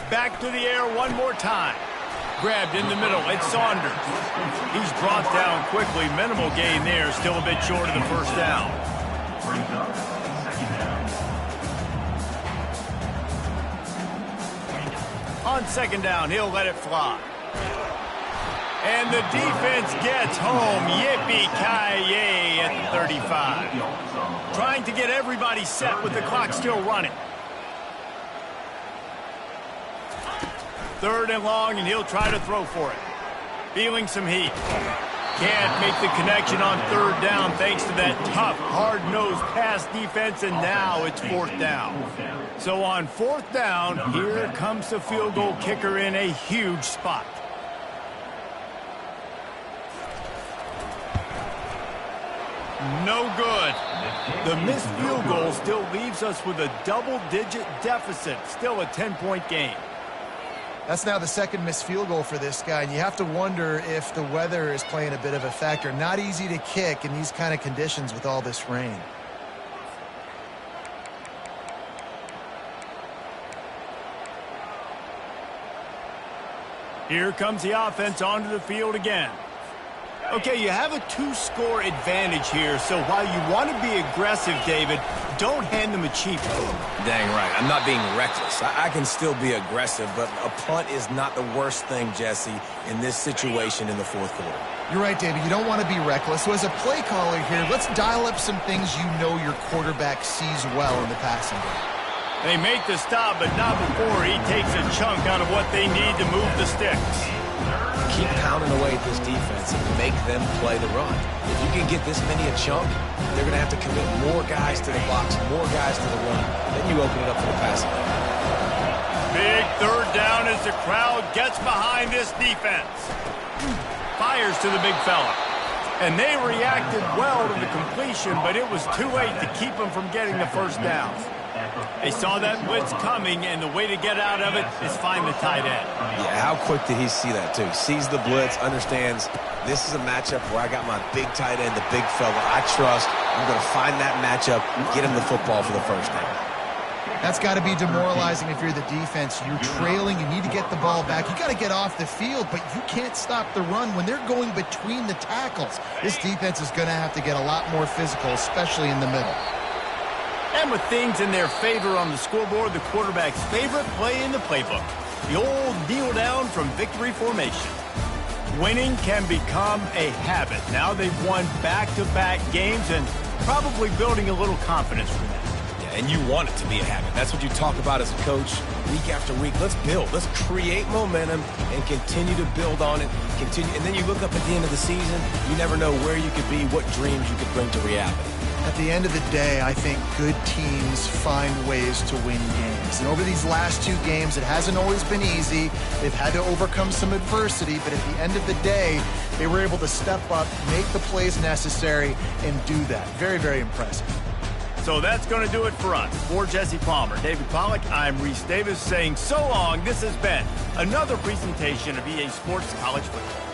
Back to the air one more time. Grabbed in the middle. It's Saunders. He's brought down quickly. Minimal gain there. Still a bit short of the first down. On 2nd down, he'll let it fly. And the defense gets home. Yippee-ki-yay at the 35. Trying to get everybody set with the clock still running. 3rd and long, and he'll try to throw for it. Feeling some heat. Can't make the connection on 3rd down thanks to that tough, hard-nosed pass defense, and now it's 4th down. So on 4th down, here comes the field goal kicker in a huge spot. No good. The missed field goal still leaves us with a double-digit deficit. Still a 10-point game. That's now the 2nd missed field goal for this guy, and you have to wonder if the weather is playing a bit of a factor. Not easy to kick in these kind of conditions with all this rain. Here comes the offense onto the field again. Okay, you have a 2-score advantage here, so while you want to be aggressive, David, don't hand them a cheap one. Dang right. I'm not being reckless. I can still be aggressive, but a punt is not the worst thing, Jesse, in this situation in the 4th quarter. You're right, David. You don't want to be reckless. So as a play caller here, let's dial up some things you know your quarterback sees well in the passing game. They make the stop, but not before he takes a chunk out of what they need to move the sticks. keep pounding away at this defense and make them play the run. If you can get this many a chunk, they're going to have to commit more guys to the box, more guys to the run. Then you open it up for the passing game. Big third down as the crowd gets behind this defense. Fires to the big fella. And they reacted well to the completion, but it was too late to keep them from getting the first down. They saw that blitz coming, and the way to get out of it is find the tight end. Yeah, how quick did he see that, too? Sees the blitz, understands this is a matchup where I got my big tight end, the big fella I trust. I'm going to find that matchup, get him the football for the first down. That's got to be demoralizing if you're the defense. You're trailing. You need to get the ball back. You got to get off the field, but you can't stop the run when they're going between the tackles. This defense is going to have to get a lot more physical, especially in the middle. And with things in their favor on the scoreboard, the quarterback's favorite play in the playbook, the old kneel down from victory formation. Winning can become a habit. Now they've won back-to-back games and probably building a little confidence from that. And you want it to be a habit. That's what you talk about as a coach week after week. Let's build. Let's create momentum and continue to build on it. Continue, and then you look up at the end of the season, you never know where you could be, what dreams you could bring to reality. At the end of the day, I think good teams find ways to win games. And over these last two games, it hasn't always been easy. They've had to overcome some adversity, but at the end of the day, they were able to step up, make the plays necessary, and do that. Very, very impressive. So that's going to do it for us. For Jesse Palmer, David Pollack, I'm Reese Davis saying so long. This has been another presentation of EA Sports College Football.